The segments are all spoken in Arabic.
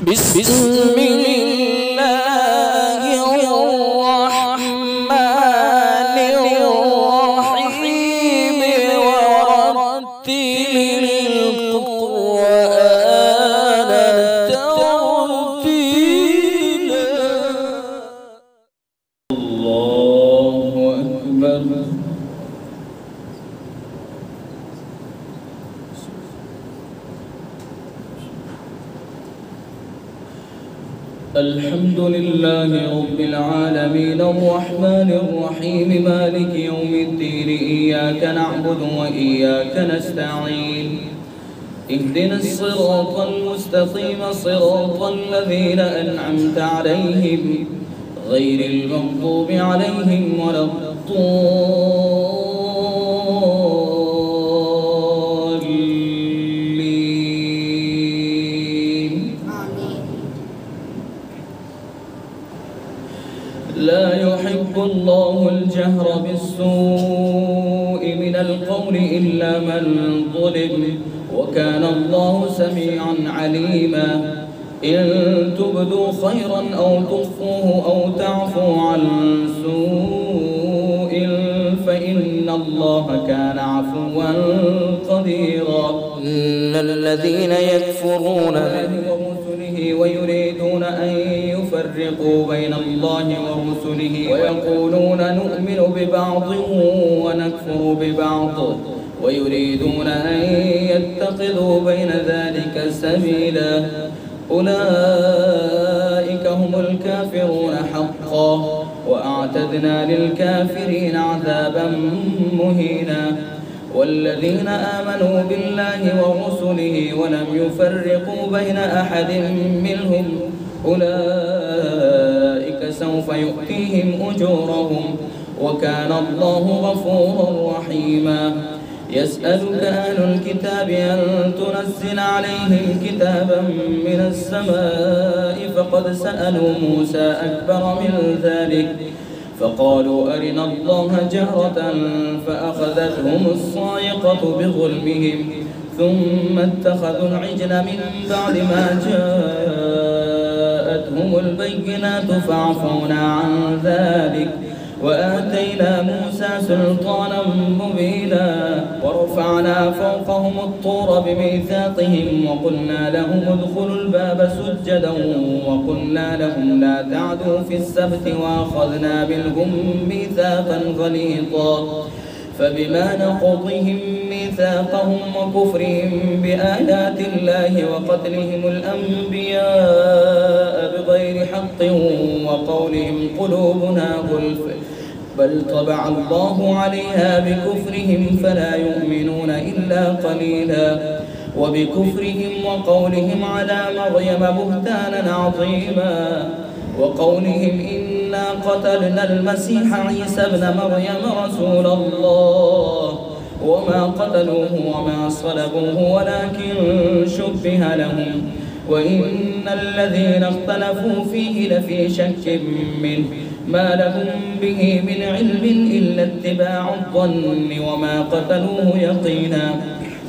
بسم الله الرحمن الرحيم ورتل القرآن ترتيلا. الله أكبر. الحمد لله رب العالمين الرحمن الرحيم مالك يوم الدين إياك نعبد وإياك نستعين اهدنا الصراط المستقيم صراط الذين أنعمت عليهم غير المغضوب عليهم ولا الضالين. لا يحب الله الجهر بالسوء من القول إلا من ظلم وكان الله سميعا عليما. إن تبدوا خيرا أو تخفوه أو تعفوا عن سوء فإن الله كان عفوا قديرا. إن الذين يكفرون برسله ويريدون أن يفرقوا بين الله ورسله ويقولون نؤمن ببعض ونكفر ببعض ويريدون أن يتخذوا بين ذلك سبيلا أولئك هم الكافرون حقا وأعتدنا للكافرين عذابا مهينا. والذين آمنوا بالله ورسله ولم يفرقوا بين أحد منهم أولئك سوف يؤتيهم أجورهم وكان الله غفورا رحيما. يسألك أهل الكتاب أن تنزل عليهم كتابا من السماء فقد سألوا موسى أكبر من ذلك فقالوا أرنا الله جهرة فأخذتهم الصاعقة بظلمهم ثم اتخذوا العجل من بعد ما جاءتهم البينات فعفونا عن ذلك وآتينا موسى سلطانا مبينا. ورفعنا فوقهم الطور بميثاقهم وقلنا لهم ادخلوا الباب سجدا وقلنا لهم لا تعدوا في السبت وأخذنا منهم ميثاقا غليظا. فبما نقضهم ميثاقهم وكفرهم بآيات الله وقتلهم الأنبياء بغير حق وقولهم قلوبنا غلف بل طبع الله عليها بكفرهم فلا يؤمنون إلا قليلا. وبكفرهم وقولهم على مريم بهتانا عظيما وقولهم إنا قتلنا المسيح عيسى ابن مريم رسول الله وما قتلوه وما صلبوه ولكن شبه لهم وإن الذين اختلفوا فيه لفي شك منه ما لهم به من علم إلا اتباع الظن وما قتلوه يقينا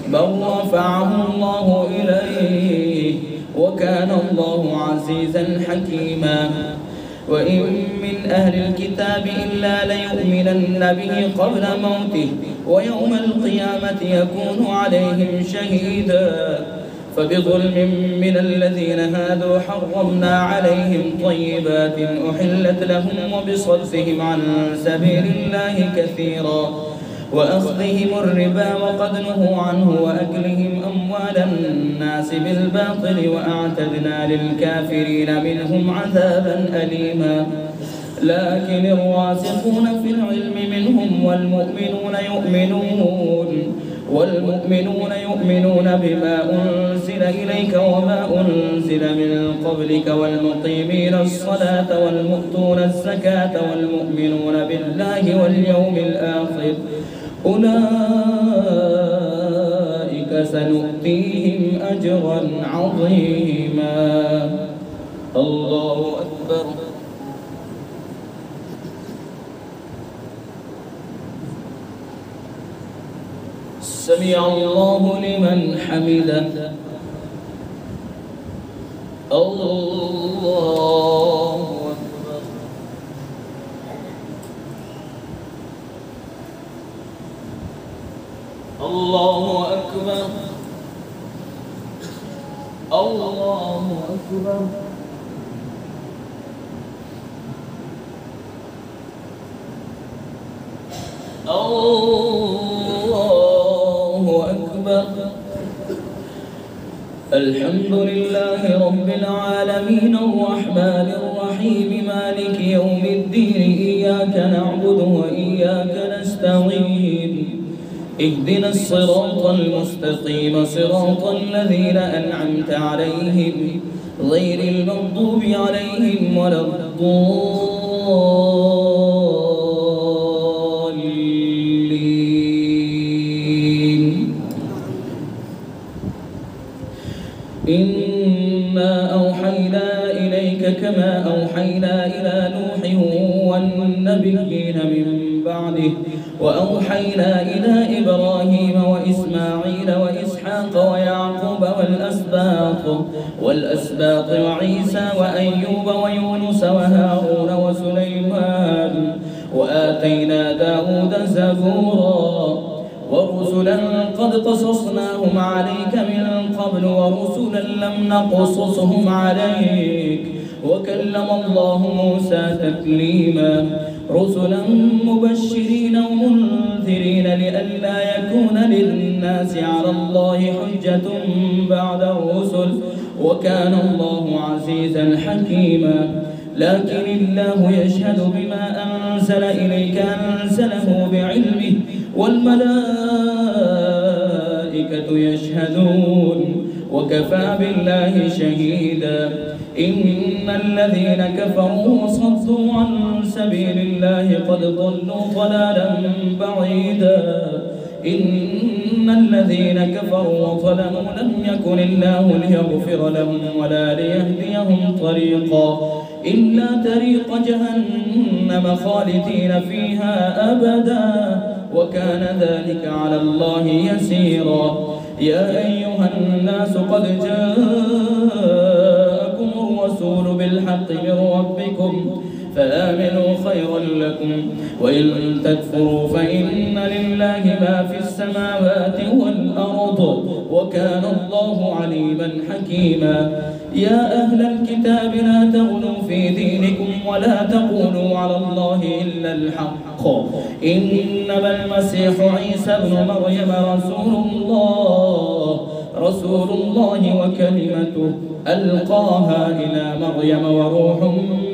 بل رفعه الله إليه وكان الله عزيزا حكيما. وإن من أهل الكتاب إلا ليؤمنن به قبل موته ويوم القيامة يكون عليهم شهيدا. فبظلم من الذين هادوا حرمنا عليهم طيبات أحلت لهم وبصدهم عن سبيل الله كثيرا وأخذهم الربا وقد نهوا عنه وأكلهم أموال الناس بالباطل وأعتدنا للكافرين منهم عذابا أليما. لكن الراسخون في العلم منهم والمؤمنون يؤمنون بما أنزل إليك وما أنزل من قبلك والمقيمين الصلاة والمؤتون الزكاة والمؤمنون بالله واليوم الآخر أولئك سنؤتيهم أجرا عظيما. الله أكبر. سمع الله لمن حمده. الله أكبر. الله أكبر. الله أكبر. الله أكبر. الحمد لله رب العالمين الرحمن الرحيم مالك يوم الدين إياك نعبد وإياك نستعين اهدنا الصراط المستقيم صراط الذين أنعمت عليهم غير المغضوب عليهم ولا الضالين. إنا أوحينا إليك كما أوحينا إلى نوح والنبيين من بعده وأوحينا إلى إبراهيم وإسماعيل وإسحاق ويعقوب والأسباط وعيسى وأيوب ويونس وهارون وسليمان وآتينا داود زبورا ورسلا قد قصصناهم عليك من قبل ورسلا لم نقصصهم عليك وكلم الله موسى تكليما رسلا مبشرين ومنذرين لئلا يكون للناس على الله حجة بعد الرسل وكان الله عزيزا حكيما. لكن الله يشهد بما أنزل إليك أنزله بعلمه والملائكة يشهدون وكفى بالله شهيدا. إن الذين كفروا وصدوا عن سبيل الله قد ضلوا ضلالا بعيدا. إن الذين كفروا وظلموا لم يكن الله ليغفر لهم ولا ليهديهم طريقا إلا طريق جهنم خالدين فيها أبدا وكان ذلك على الله يسيرا. يا أيها الناس قد جاءكم الرسول بالحق من ربكم فآمنوا خيرا لكم وإن تكفروا فإن لله ما في السماوات والأرض وكان الله عليما حكيما. يا أهل الكتاب لا تغلوا في دينكم ولا تقولوا على الله إلا الحق إنما المسيح عيسى ابن مريم رسول الله وكلمته ألقاها إلى مريم وروح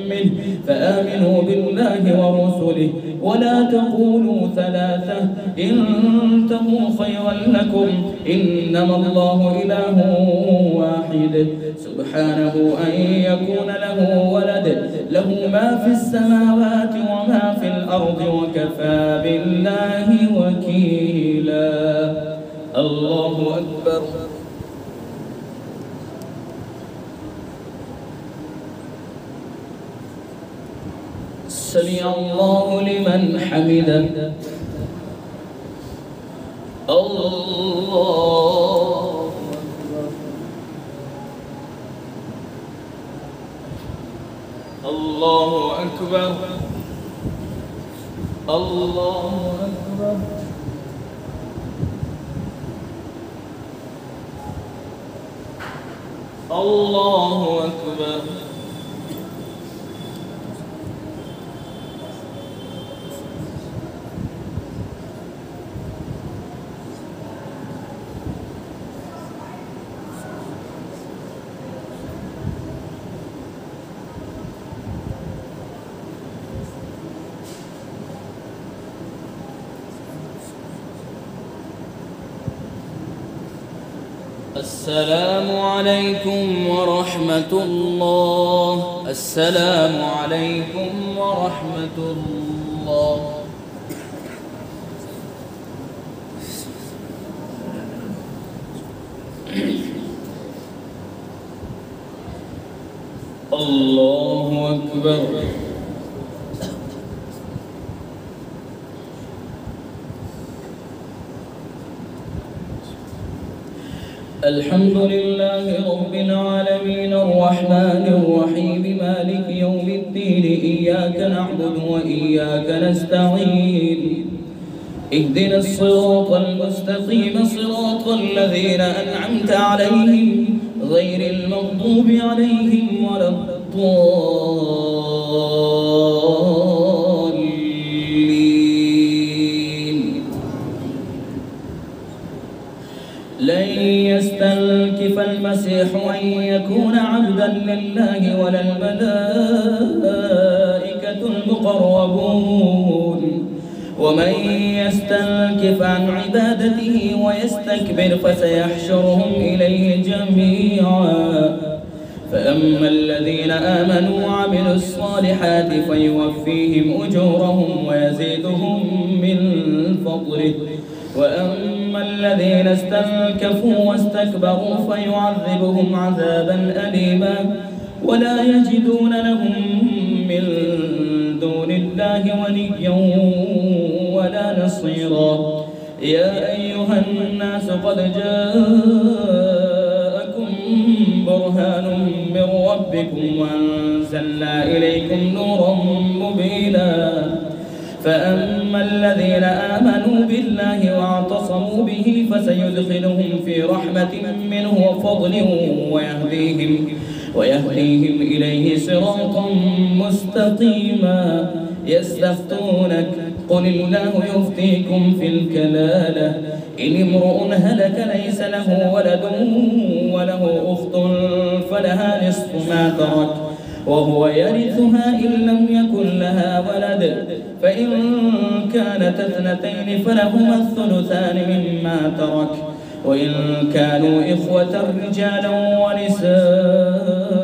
منه فآمنوا بالله ورسله ولا تقولوا ثلاثة انتهوا خيرا لكم إنما الله إله واحد سبحانه أن يكون له ولد له ما في السماوات وما في الأرض وكفى بالله وكيلا. الله أكبر. سمع الله لمن حمده. الله الله أكبر. الله أكبر. الله أكبر. السلام عليكم ورحمة الله. السلام عليكم ورحمة الله. الله أكبر. الحمد لله رب العالمين الرحمن الرحيم مالك يوم الدين إياك نعبد وإياك نستعين اهدنا الصراط المستقيم صراط الذين أنعمت عليهم غير المغضوب عليهم ولا الضالين. لن يستنكف المسيح أن يكون عبدا لله ولا الملائكة المقربون ومن يستنكف عن عبادته ويستكبر فسيحشرهم إليه جميعا. فأما الذين آمنوا وعملوا الصالحات فيوفيهم أجورهم ويزيدهم من فضله وأما الذين استنكفوا واستكبروا فيعذبهم عذابا أليما ولا يجدون لهم من دون الله وليا ولا نصيرا. يا أيها الناس قد جاءكم برهان من ربكم وأنزلنا إليكم نورا مبينا. فأما الذين آمنوا بالله واعتصموا به فسيدخلهم في رحمة منه وفضل ويهديهم إليه صراطا مستقيما. يستفتونك قل الله يفتيكم في الكلالة إن امرؤ هلك ليس له ولد وله أخت فلها نصف ما ترك وهو يرثها إن لم يكن لها ولد فإن كانت اثنتين فلهما الثلثان مما ترك وإن كانوا إخوة رجالا ونساء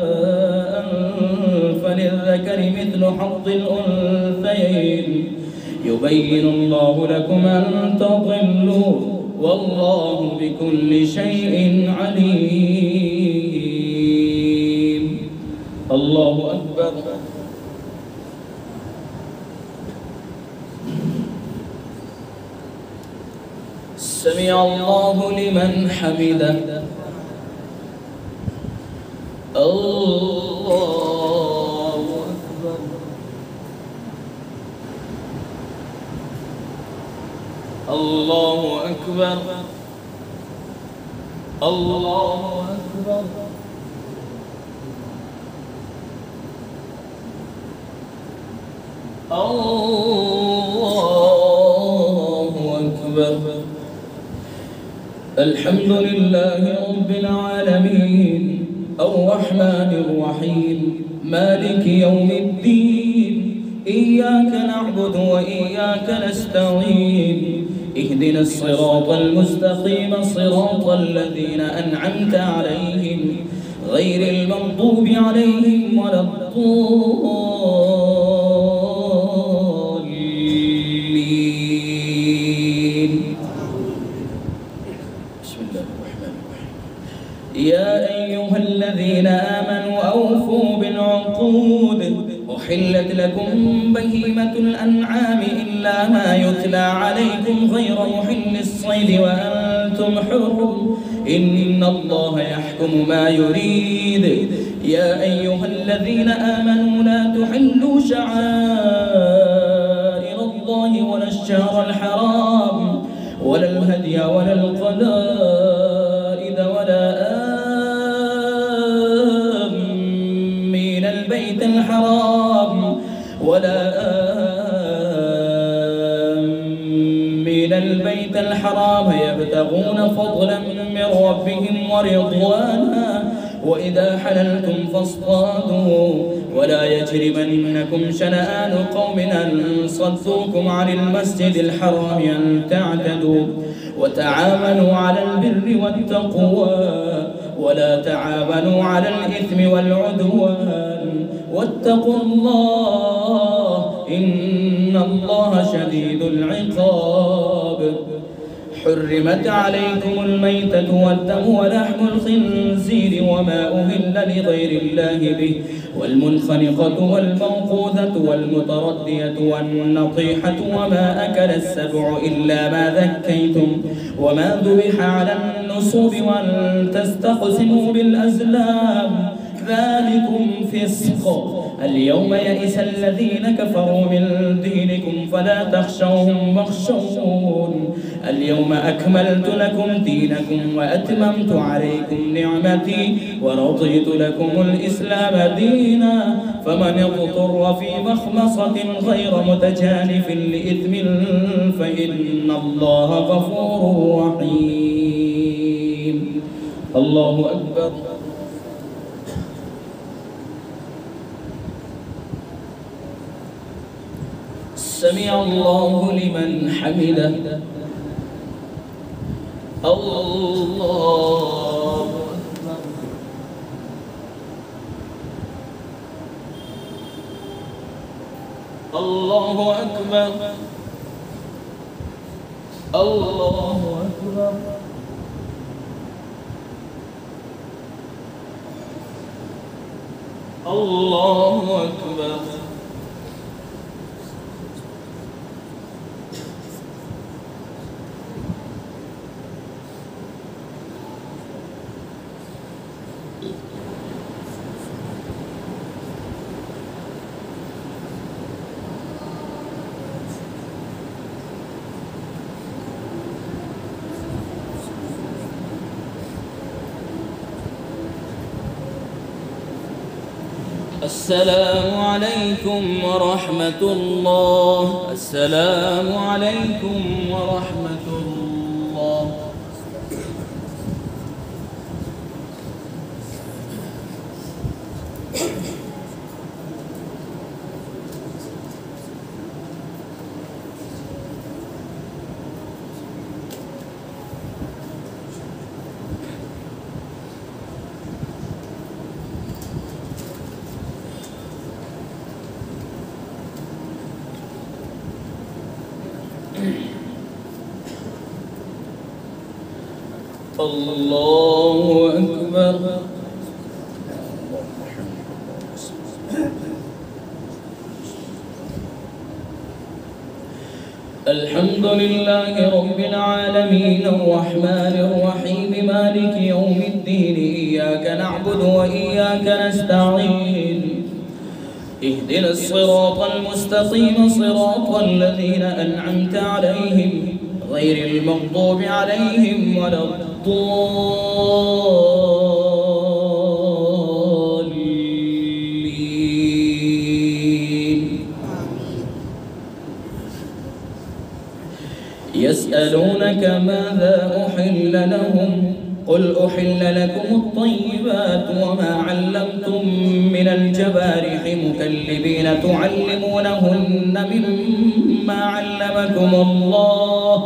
فللذكر مثل حظ الأنثيين. يبين الله لكم أن تضلوا والله بكل شيء عليم. الله أكبر. سمع الله لمن حمده. الله أكبر. الله أكبر. الله أكبر. الله أكبر. الحمد لله رب العالمين الرحمن الرحيم مالك يوم الدين إياك نعبد وإياك نستعين اهدنا الصراط المستقيم صراط الذين أنعمت عليهم غير المغضوب عليهم ولا الضالين. بسم الله الرحمن الرحيم. يا أيها الذين آمنوا أوفوا بالعقود أحلت لكم بهيمة الأنعام إلا ما يتلى عليكم غير محل الصيد وأنتم حرم إن الله يحكم ما يريد. يا أيها الذين آمنوا لا تحلوا شعائر الله ولا الشهر الحرام ولا الهدي ولا القلائد ولا آمين البيت الحرام ولا آمين البيت الحرام يبتغون فضلا من ربهم ورضوانا وإذا حللتم فاصطادوا ولا يجرمنكم شنآن قوم أن صدوكم عن المسجد الحرام أن تعتدوا وتعاونوا على البر والتقوى ولا تعاونوا على الإثم والعدوان واتقوا الله إن الله شديد العقاب. حرمت عليكم الميتة والدم ولحم الخنزير وما أهل لغير الله به والمنخنقة والموقوذة والمتردية والنطيحة وما أكل السبع إلا ما ذكيتم وما ذبح على النصر بالنصوب وأن تستقسموا بالأزلام ذلكم فسق. اليوم يئس الذين كفروا من دينكم فلا تخشوهم واخشون. اليوم أكملت لكم دينكم وأتممت عليكم نعمتي ورضيت لكم الإسلام دينا. فمن اضطر في مخمصة غير متجانف لإثم فإن الله غفور رحيم. الله أكبر. سمع الله لمن حمده. الله الله أكبر. الله أكبر. الله أكبر. السلام عليكم ورحمة الله. السلام عليكم ورحمة الله. الله أكبر. الحمد لله رب العالمين الرحمن الرحيم مالك يوم الدين. إياك نعبد وإياك نستعين. اهدنا الصراط المستقيم صراط الذين أنعمت عليهم غير المغضوب عليهم ولا الضالين. يسألونك ماذا أحل لهم قل أحل لكم الطيبات وما علمتم من الجوارح مكلبين تعلمونهن مما علمكم الله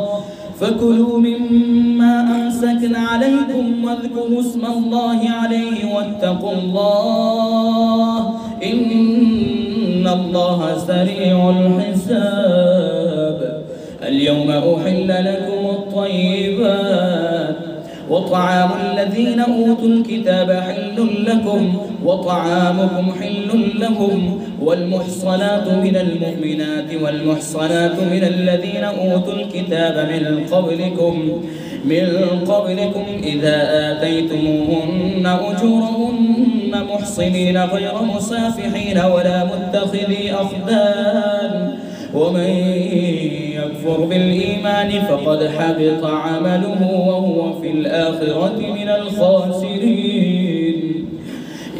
فكلوا مما أمسكن عليكم واذكروا اسم الله عليه واتقوا الله إن الله سريع الحساب. اليوم أحل لكم الطيبات وطعام الذين أوتوا الكتاب حل لكم وطعامكم حل لهم والمحصنات من المؤمنات والمحصنات من الذين أوتوا الكتاب من قبلكم إذا آتيتموهن أجورهن محصنين غير مسافحين ولا متخذي أخدان ومن يكفر بالإيمان فقد حبط عمله وهو في الآخرة من الخاسرين.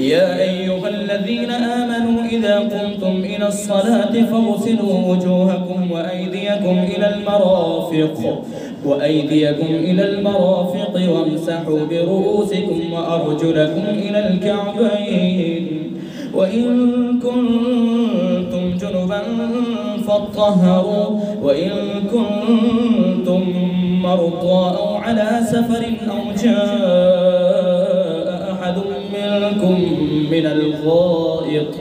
يا أيها الذين آمنوا إذا قمتم إلى الصلاة فاغسلوا وجوهكم وأيديكم إلى المرافق وامسحوا برؤوسكم وأرجلكم إلى الكعبين وإن كنتم جنبا فاطهروا وإن كنتم مرضى أو على سفر أو جاء أحد منكم من الغائط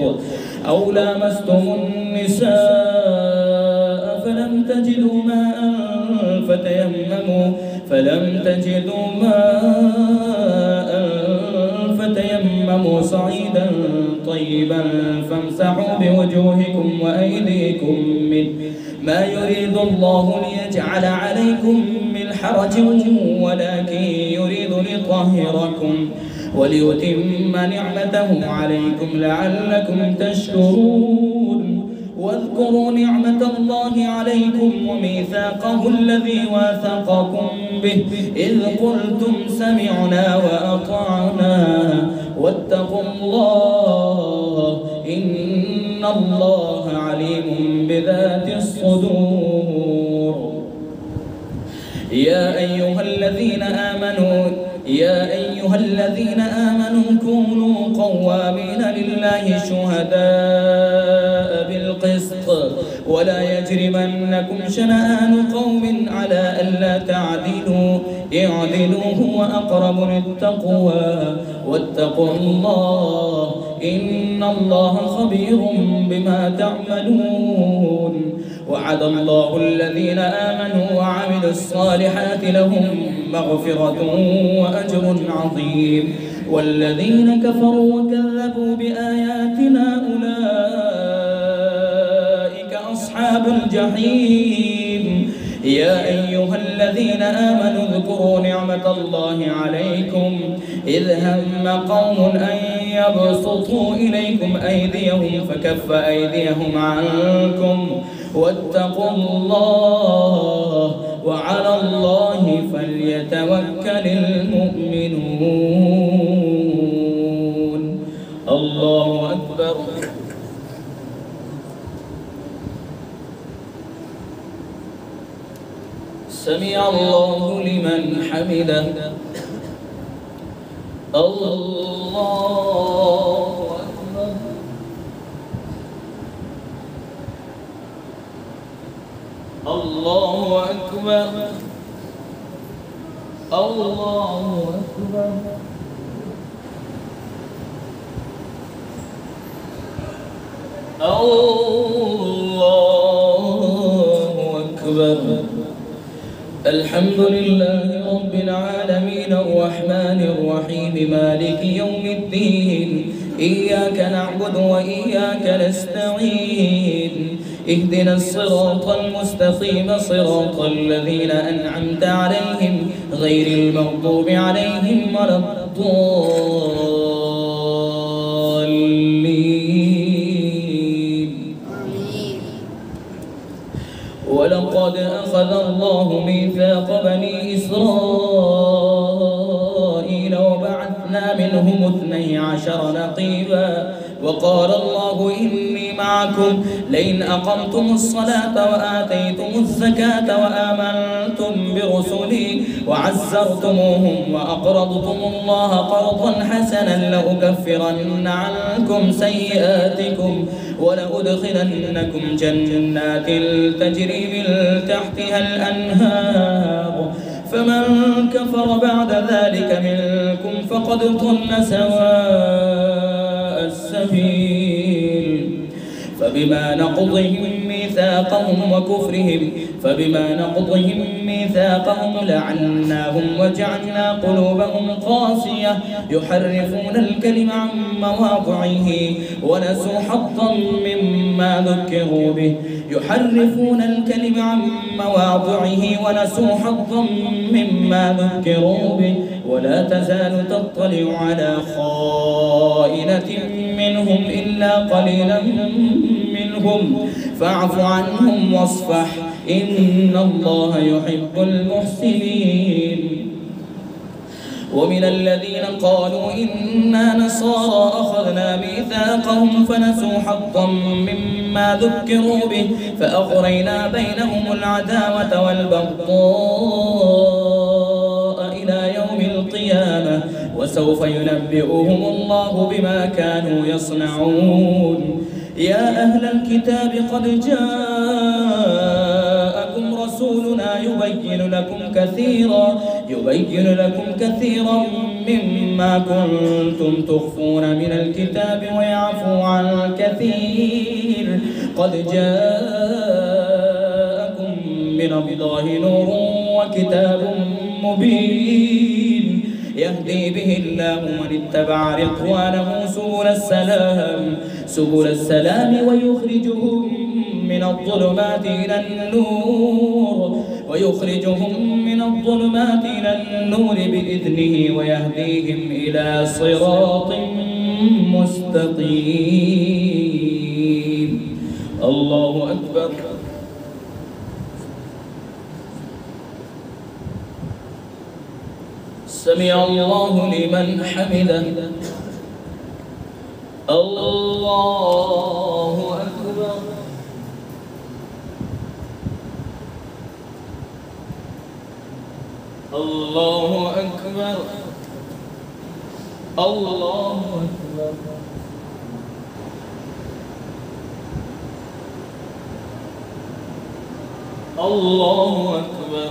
أو لامستم النساء فلم تجدوا ماء فتيمموا صعيدا طيبا فامسحوا بوجوهكم وأيديكم منه ما يريد الله ليجعل عليكم من حرج ولكن يريد ليطهركم وليتم نعمته عليكم لعلكم تشكرون. واذكروا نعمة الله عليكم وميثاقه الذي واثقكم به إذ قلتم سمعنا وأطعنا واتقوا الله إن الله عليم بذات الصدور. يا أيها الذين آمنوا كونوا قوامين لله شهداء بالقسط ولا يجرمنكم شنآن قوم على ألا تعدلوا اعدلوا هو أقرب للتقوى واتقوا الله إن الله خبير بما تعملون. وعد الله الذين آمنوا وعملوا الصالحات لهم مغفرة وأجر عظيم والذين كفروا وكذبوا بآياتنا أولئك أصحاب الجحيم. يا أيها الذين آمنوا اذكروا نعمة الله عليكم إذ هم قوم أن يبسطوا إليكم أيديهم فكف أيديهم عنكم واتقوا الله وعلى الله فليتوكل المؤمنون. الله أكبر. سمع الله لمن حمده. الله أكبر. الله أكبر. الله أكبر. الله أكبر. الحمد لله رب العالمين الرحمن الرحيم مالك يوم الدين إياك نعبد وإياك نستعين اهدنا الصراط المستقيم صراط الذين أنعمت عليهم غير المغضوب عليهم ولا الضالين. ولقد أخذ الله ميثاق بني إسرائيل وبعثنا منهم 12 نقيبا وقال الله إني معكم لئن أقمتم الصلاة وآتيتم الزكاة وآمنتم برسلي وعزرتموهم وأقرضتم الله قرضا حسنا لأكفرن عنكم سيئاتكم ولأدخلنكم جنات تجري من تحتها الأنهار فمن كفر بعد ذلك منكم فقد ضل سواء السبيل. فبما نقضهم ميثاقهم لعناهم وجعلنا قلوبهم قاسية يحرفون الكلم عن مواضعه ونسوا حظا مما ذكروا به ولا تزال تطلع على خائنة منهم إلا قليلا منهم فاعف عنهم واصفح إن الله يحب المحسنين. ومن الذين قالوا إنا نصارى أخذنا ميثاقهم فنسوا حظا مما ذكروا به فأغرينا بينهم العداوة والبغضاء إلى يوم القيامة وسوف ينبئهم الله بما كانوا يصنعون. يا أهل الكتاب قد جاءكم رسولنا يبين لكم كثيرا مما كنتم تخفون من الكتاب ويعفو عن كثير. قد جاءكم من الله نور وكتاب مبين يهدي به الله من اتبع رضوانه سبل السلام ويخرجهم من الظلمات إلى النور ويخرجهم من الظلمات إلى النور بإذنه ويهديهم إلى صراط مستقيم. الله أكبر. سمع الله لمن حمده. الله أكبر. الله أكبر. الله أكبر. الله أكبر.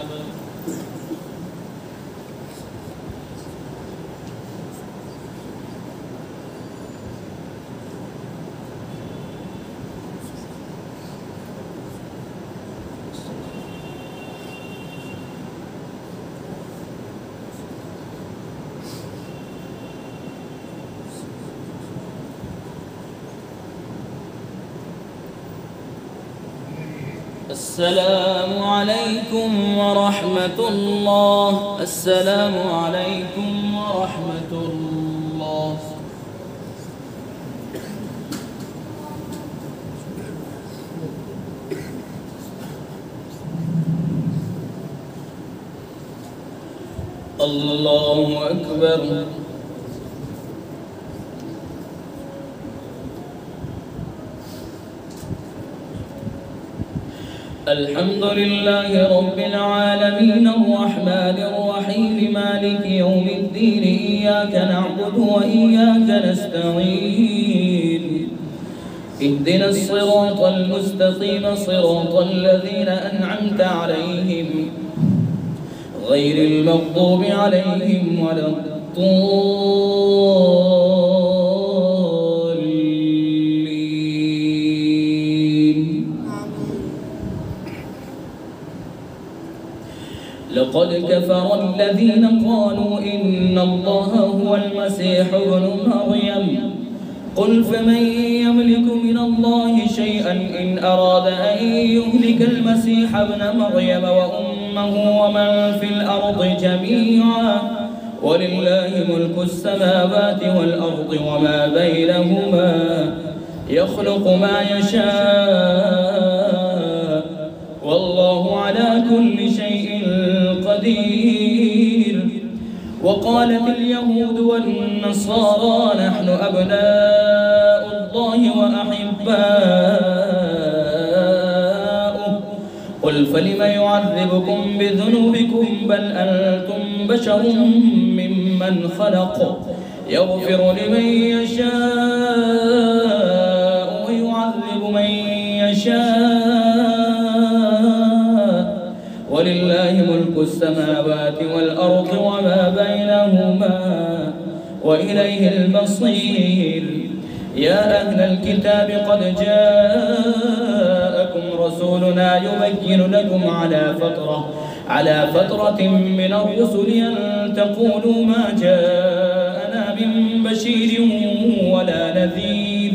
السلام عليكم ورحمة الله. السلام عليكم ورحمة الله. الله أكبر. الحمد لله رب العالمين الرحمن الرحيم مالك يوم الدين إياك نعبد وإياك نستعين اهدنا الصراط المستقيم صراط الذين أنعمت عليهم غير المغضوب عليهم ولا لقد كفر الذين قالوا إن الله هو المسيح ابن مريم قل فمن يملك من الله شيئا إن أراد أن يهلك المسيح ابن مريم وأمه ومن في الأرض جميعا ولله ملك السماوات والأرض وما بينهما يخلق ما يشاء والله على كل شيء قدير. وقالت اليهود والنصارى نحن أبناء الله وأحباؤه قل فلم يعذبكم بذنوبكم بل أنتم بشر ممن خلق يغفر لمن يشاء ويعذب من يشاء ولله ملك السماوات والأرض وما بينهما وإليه المصير. يا أهل الكتاب قد جاءكم رسولنا يبين لكم على فترة من الرسل أن تقولوا ما جاءنا من بشير ولا نذير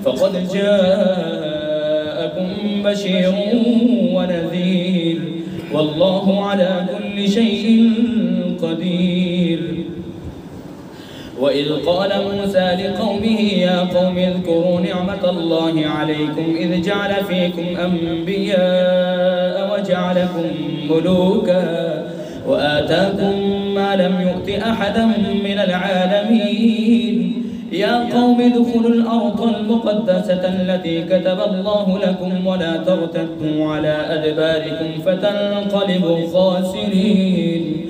فقد جاءكم بشير ونذير والله على كل شيء قدير. وإذ قال موسى لقومه يا قوم اذكروا نعمة الله عليكم إذ جعل فيكم أنبياء وجعلكم ملوكا وآتاكم ما لم يؤت أحدا من العالمين. يا قوم ادخلوا الأرض المقدسة التي كتب الله لكم ولا ترتدوا على أدباركم فتنقلبوا خاسرين.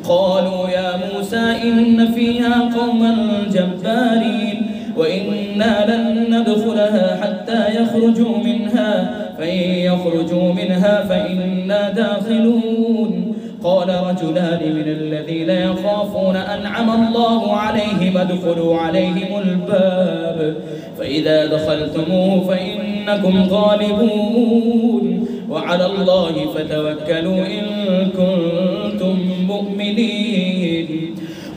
قالوا يا موسى إن فيها قوما جبارين وإنا لن ندخلها حتى يخرجوا منها فإن يخرجوا منها فإنا داخلون. قال رجلان من الذين يخافون أنعم الله عليهم ادخلوا عليهم الباب فإذا دخلتموه فإنكم غالبون وعلى الله فتوكلوا إن كنتم مؤمنين.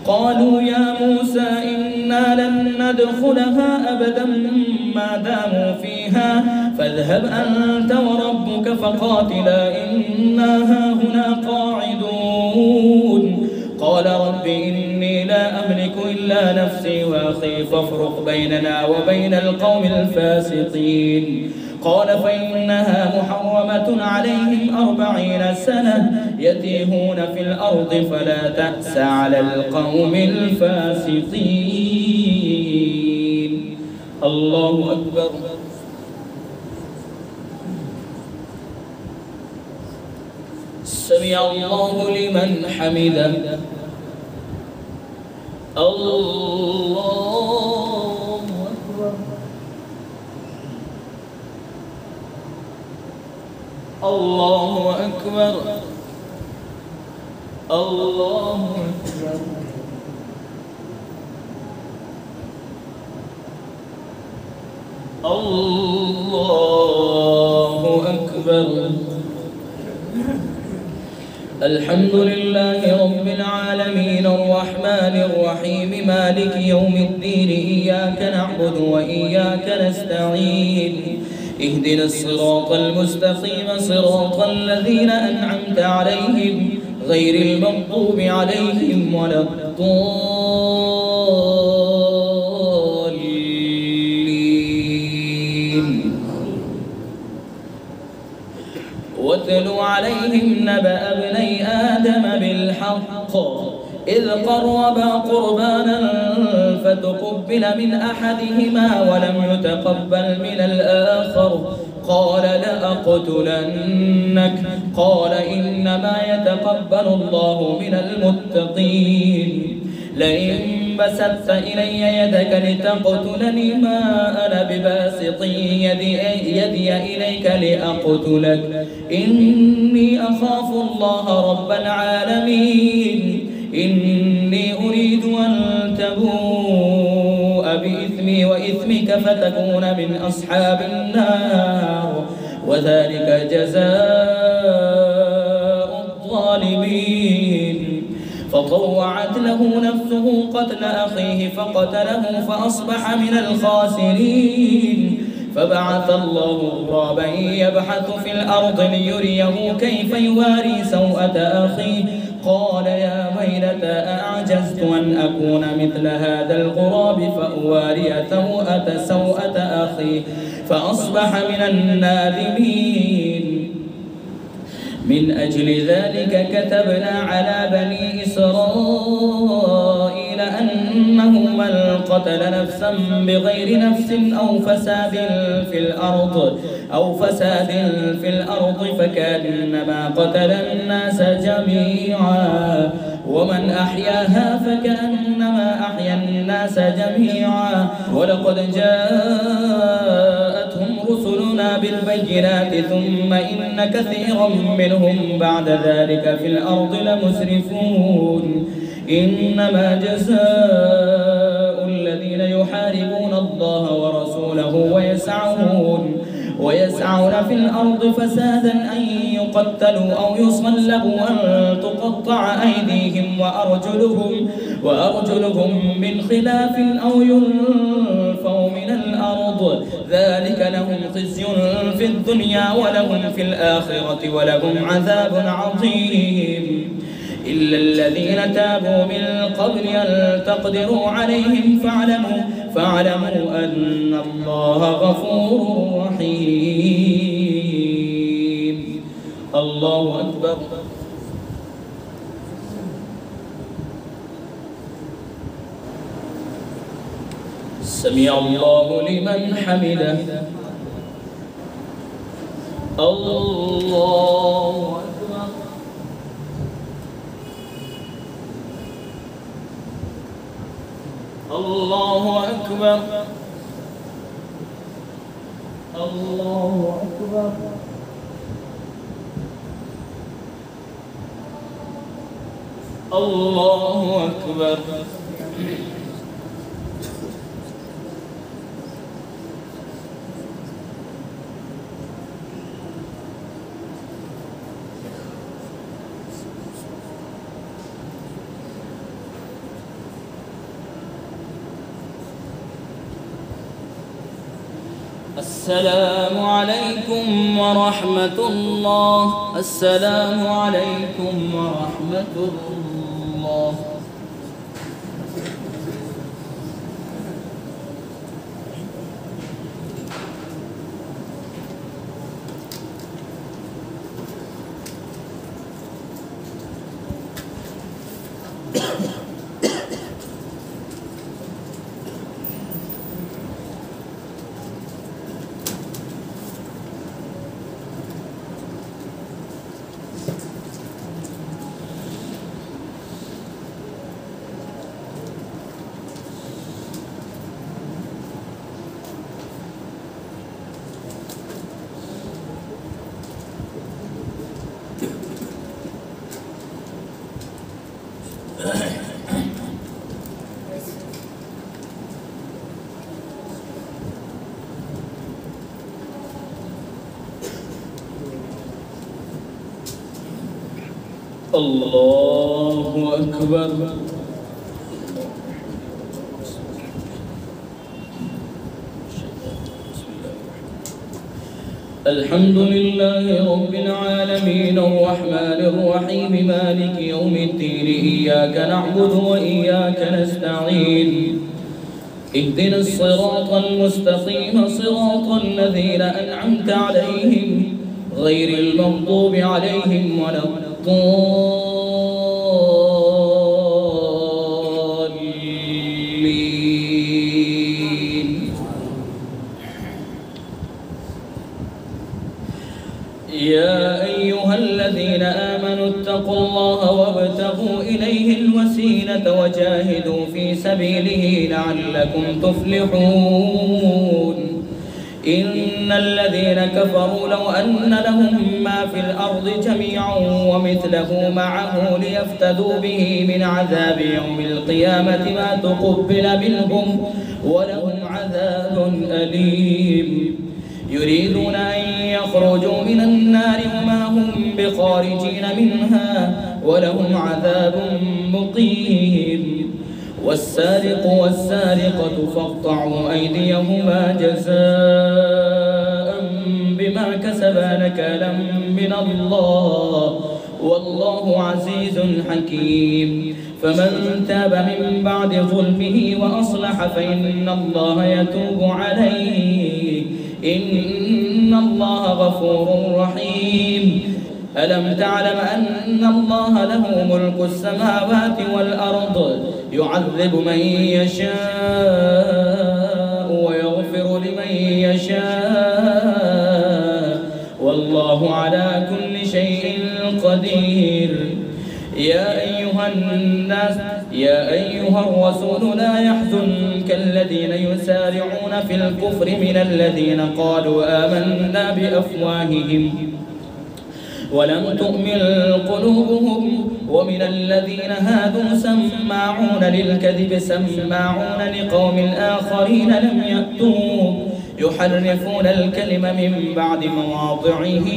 قالوا يا موسى إنا لن ندخلها أبدا ما داموا فيها فاذهب أنت وربك فقاتلا إنا هاهنا قاعدون قال رب إني لا أملك إلا نفسي وأخي فافرق بيننا وبين القوم الفاسقين قال فإنها محرمة عليهم 40 سنة يتيهون في الأرض فلا تأس على القوم الفاسقين. الله أكبر. سمع الله لمن حمده. الله أكبر. الله أكبر. الله أكبر. الله أكبر. الحمد لله رب العالمين الرحمن الرحيم مالك يوم الدين إياك نعبد وإياك نستعين اهدنا الصراط المستقيم صراط الذين أنعمت عليهم غير المغضوب عليهم ولا الضالين. واتل عليهم نبأ ابني آدم بالحق إذ قربا قربانا فتقبل من أحدهما ولم يتقبل من الآخر قال لأقتلنك قال إنما يتقبل الله من المتقين لئن بسطت إلي يدك لتقتلني ما أنا بباسط يدي إليك لأقتلك إني أخاف الله رب العالمين إني أريد أن تبوء بإثمي وإثمك فتكون من أصحاب النار وذلك جزاء الظالمين. فطوعت له نفسه قتل أخيه فقتله فأصبح من الخاسرين. فبعث الله غرابا يبحث في الأرض ليريه كيف يواري سوءة أخيه قال يا ويلتى أعجزت أن أكون مثل هذا الغراب فأواري سوءة أخيه فأصبح من النادمين. من أجل ذلك كتبنا على بني إسرائيل أنه من قتل نفسا بغير نفس أو فساد في الأرض فكأنما قتل الناس جميعا ومن أحياها فكأنما أحيا الناس جميعا ولقد جاءتهم رسلنا بالبينات ثم إن كثيرا منهم بعد ذلك في الأرض لمسرفون. إنما جزاء الذين يحاربون الله ورسوله ويسعون في الأرض فسادا أن يقتلوا أو يصلبوا أن تقطع أيديهم وأرجلهم من خلاف أو ينفوا من الأرض ذلك لهم خزي في الدنيا ولهم في الآخرة ولهم عذاب عظيم. إلا الذين تابوا من قبل أن تقدروا عليهم فاعلموا أن الله غفور رحيم. الله أكبر. سمع الله لمن حمده. الله أكبر. الله أكبر. الله أكبر. الله أكبر. السلام عليكم ورحمة الله. السلام عليكم ورحمة الله. الله أكبر. الحمد لله رب العالمين الرحمن الرحيم مالك يوم الدين إياك نعبد وإياك نستعين اهدنا الصراط المستقيم صراط الذين أنعمت عليهم غير المغضوب عليهم ولا الضالين. يا أيها الذين آمنوا اتقوا الله وابتغوا إليه الوسيلة وجاهدوا في سبيله لعلكم تفلحون. إن الذين كفروا لو أن لهم ما في الأرض جميعا ومثله معه ليفتدوا به من عذاب يوم القيامة ما تقبل منهم ولهم عذاب أليم. يريدون أن يخرجوا من النار وما هم بخارجين منها ولهم عذاب مقيم. والسارق والسارقة فاقطعوا أيديهما جزاء بما كسبا نكالا من الله والله عزيز حكيم. فمن تاب من بعد ظلمه وأصلح فإن الله يتوب عليه إن الله غفور رحيم. ألم تعلم أن الله له ملك السماوات والأرض يعذب من يشاء ويغفر لمن يشاء والله على كل شيء قدير. يا أيها الرسول لا يحزنك الذين يسارعون في الكفر من الذين قالوا آمنا بأفواههم ولم تؤمن قلوبهم ومن الذين هادوا سماعون للكذب سماعون لقوم آخرين لم يأتوك يحرفون الكلم من بعد مواضعه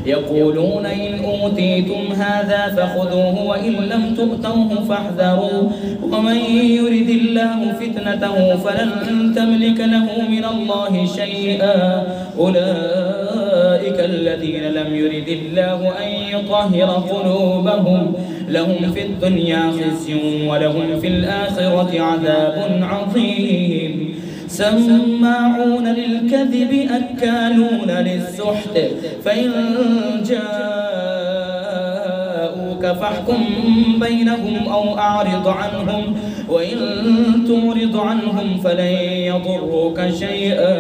يقولون إن أوتيتم هذا فخذوه وإن لم تؤتوه فاحذروا ومن يرد الله فتنته فلن تملك له من الله شيئا. أولئك الذين لم يرد الله أن يطهر قلوبهم لهم في الدنيا خزي ولهم في الآخرة عذاب عظيم. سماعون للكذب أكالون للسحت فإن جاءوك فاحكم بينهم أو أعرض عنهم وإن تعرض عنهم فلن يضروك شيئا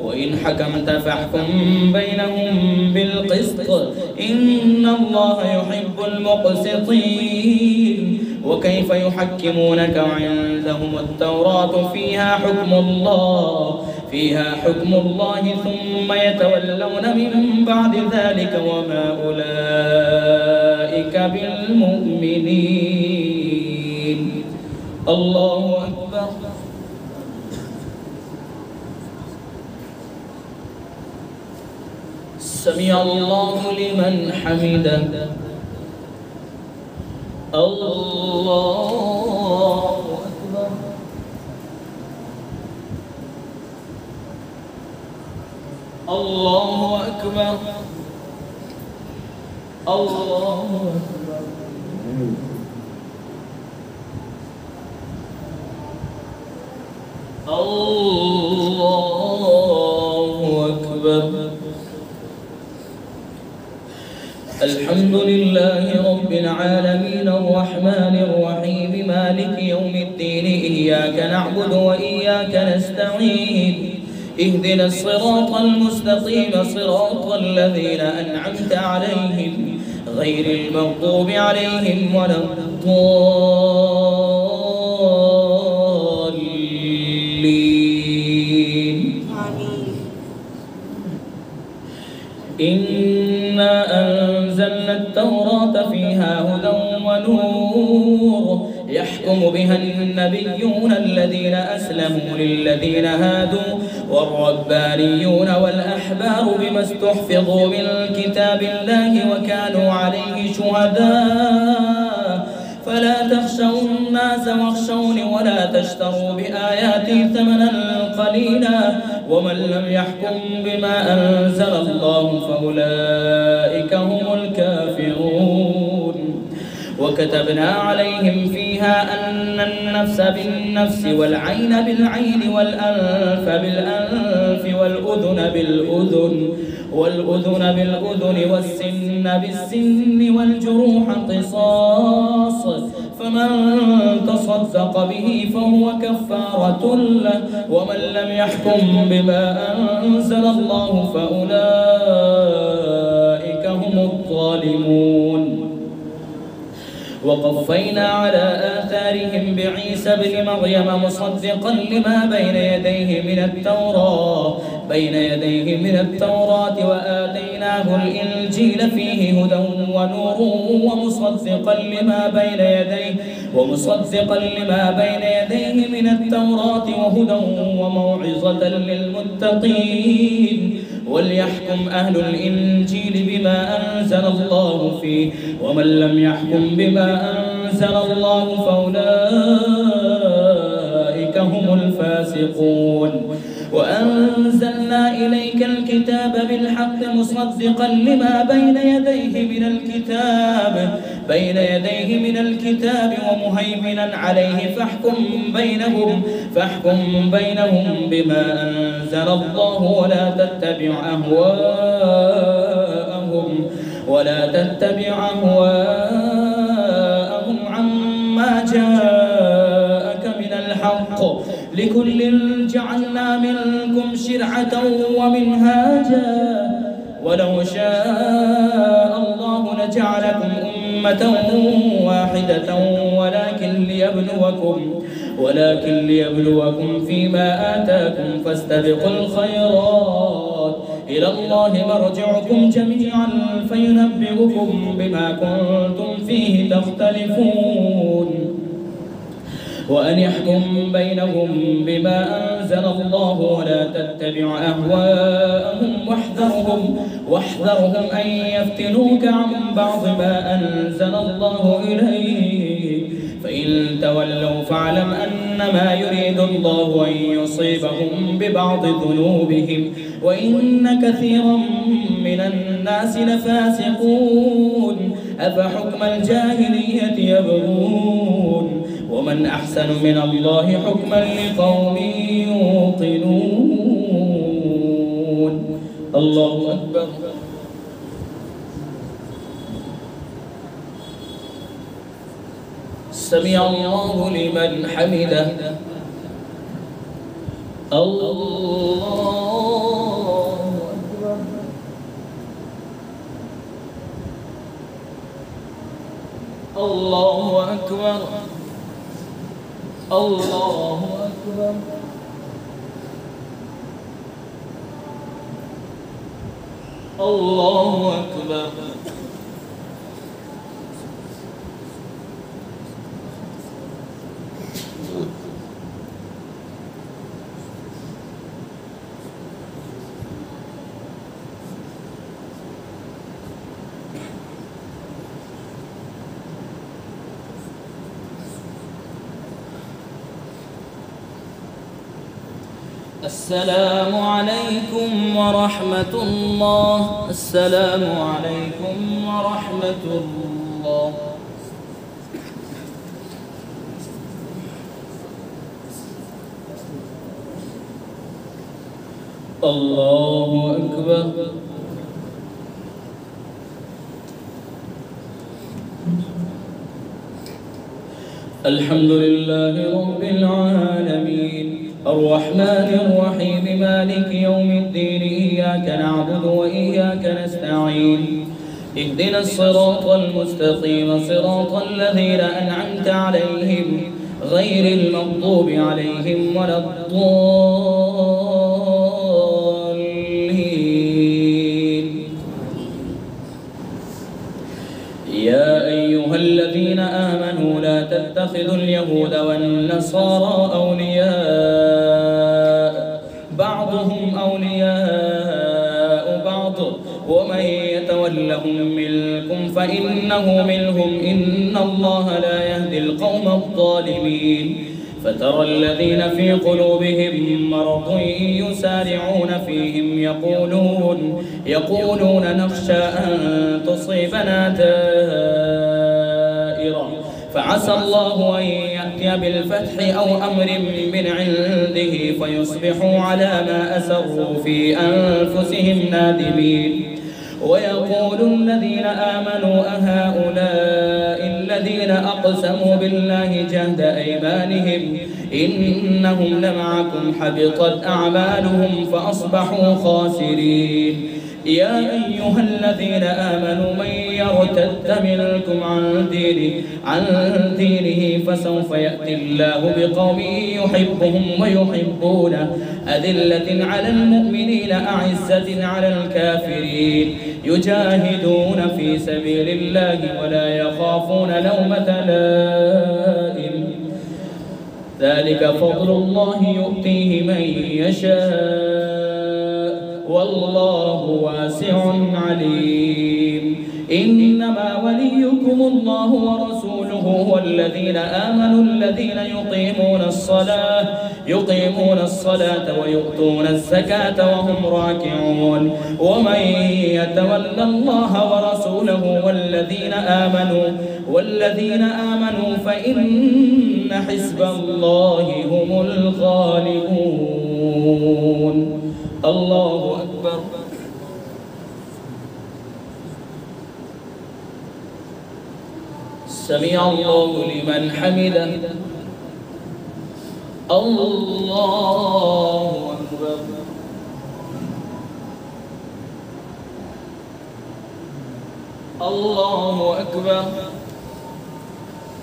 وإن حكمت فاحكم بينهم بالقسط إن الله يحب المقسطين. وكيف يحكمونك وعندهم التوراة فيها حكم الله ثم يتولون من بعد ذلك وما أولئك بالمؤمنين. الله أكبر. سمع الله لمن حمده. الله أكبر. الله أكبر الله أكبر الله أكبر. الحمد لله رب العالمين الرحمن الرحيم مالك يوم الدين إياك نعبد وإياك نستعين اهدنا الصراط المستقيم صراط الذين أنعمت عليهم غير المغضوب عليهم ولا الضالين. إنا أنزلنا التوراة فيها هدى ونور يحكم بها النبيون الذين أسلموا للذين هادوا والربانيون والأحبار بما استحفظوا من كتاب الله وكانوا عليه شهداء فلا تخشوا الناس واخشوني ولا تشتروا بآياتي ثمنا قليلا ومن لم يحكم بما أنزل الله فأولئك هم الكافرون. وكتبنا عليهم فيها أن النفس بالنفس والعين بالعين والأنف بالأنف والأذن بالأذن والسن بالسن والجروح قصاص فمن تصدق به فهو كفارة له ومن لم يحكم بما أنزل الله فأولئك هم الظالمون. وقفينا على آثارهم بعيسى ابن مريم مصدقا لما بين يديه من التوراة وآتيناه الإنجيل فيه هدى ونور ومصدقا لما بين يديه من التوراة وهدى وموعظة للمتقين. وليحكم أهل الإنجيل بما أنزل الله فيه ومن لم يحكم بما أنزل الله فأولئك هم الفاسقون. وأنزلنا إليك الكتاب بالحق مصدقا لما بين يديه من الكتاب ومهيمنا عليه فاحكم بينهم بما أنزل الله ولا تتبع أهواءهم عما جاءك من الحق لكل جعلنا منكم شرعة ومنهاجا ولو شاء الله لجعلكم أمة واحدة ولكن ليبلوكم فيما آتاكم فاستبقوا الخيرات إلى الله مرجعكم جميعا فينبئكم بما كنتم فيه تختلفون. وأن يحكم بينهم بما أنزل الله ولا تتبع أهواءهم واحذرهم أن يفتنوك عن بعض ما أنزل الله إليك فإن تولوا فاعلم أنما يريد الله أن يصيبهم ببعض ذنوبهم وإن كثيرا من الناس لفاسقون. أفحكم الجاهلية يبغون ومن أحسن من الله حكما لقوم يوقنون. الله أكبر. سمع الله لمن حمده. الله أكبر. الله أكبر. الله أكبر. الله أكبر. السلام عليكم ورحمة الله. السلام عليكم ورحمة الله. الله أكبر. الحمد لله رب العالمين الرحمن الرحيم مالك يوم الدين إياك نعبد وإياك نستعين اهدنا الصراط المستقيم صراط الذين أنعمت عليهم غير المغضوب عليهم ولا الضالين. يا أيها الذين آمنوا لا تتخذوا اليهود والنصارى أولياء بعضهم أولياء بعض ومن يتولهم منكم فإنه منهم إن الله لا يهدي القوم الظالمين. فترى الذين في قلوبهم مرض يسارعون فيهم يقولون نخشى أن تصيبنا دائرة فعسى الله أن يأتي بالفتح أو أمر من عنده فيصبحوا على ما أسروا في أنفسهم نادمين. ويقول الذين آمنوا أهؤلاء الذين أقسموا بالله جهد أيمانهم إنهم لمعكم حبطت أعمالهم فأصبحوا خاسرين. يا أيها الذين آمنوا من يرتد منكم عن دينه فسوف يأتي الله بقوم يحبهم ويحبونه أذلة على المؤمنين أعزة على الكافرين يجاهدون في سبيل الله ولا يخافون لومة لائم ذلك فضل الله يؤتيه من يشاء والله واسع عليم. إنما وليكم الله ورسوله والذين آمنوا الذين يقيمون الصلاة ويؤتون الزكاة وهم راكعون. ومن يتولى الله ورسوله والذين آمنوا فإن حزب الله هم الغالبون. الله أكبر. سمع الله لمن حمده. الله أكبر. الله أكبر.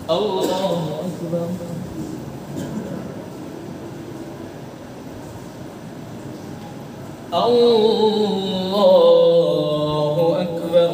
الله أكبر. الله أكبر.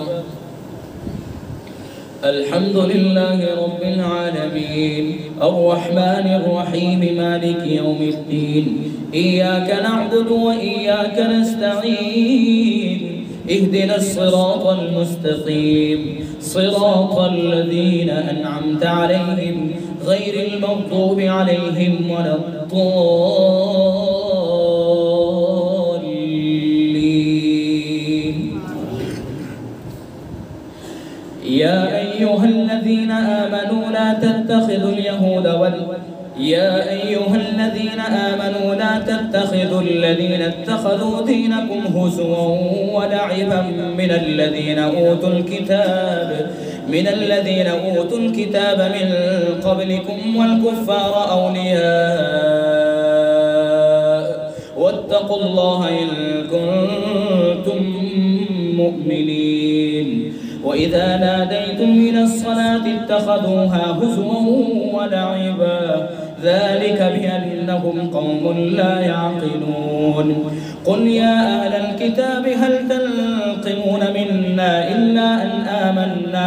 الحمد لله رب العالمين الرحمن الرحيم مالك يوم الدين إياك نعبد وإياك نستعين اهدنا الصراط المستقيم صراط الذين أنعمت عليهم غير المغضوب عليهم ولا الضالين. يا أيها الذين آمنوا لا تتخذوا الذين اتخذوا دينكم هزوا ولعبا من الذين أوتوا الكتاب من قبلكم والكفار أولياء واتقوا الله إن كنتم مؤمنين. وإذا ناديتم إلى الصلاة اتخذوها هزوا ولعبا ذلك بأنهم قوم لا يعقلون. قل يا أهل الكتاب هل تنقمون منا إلا أن آمنا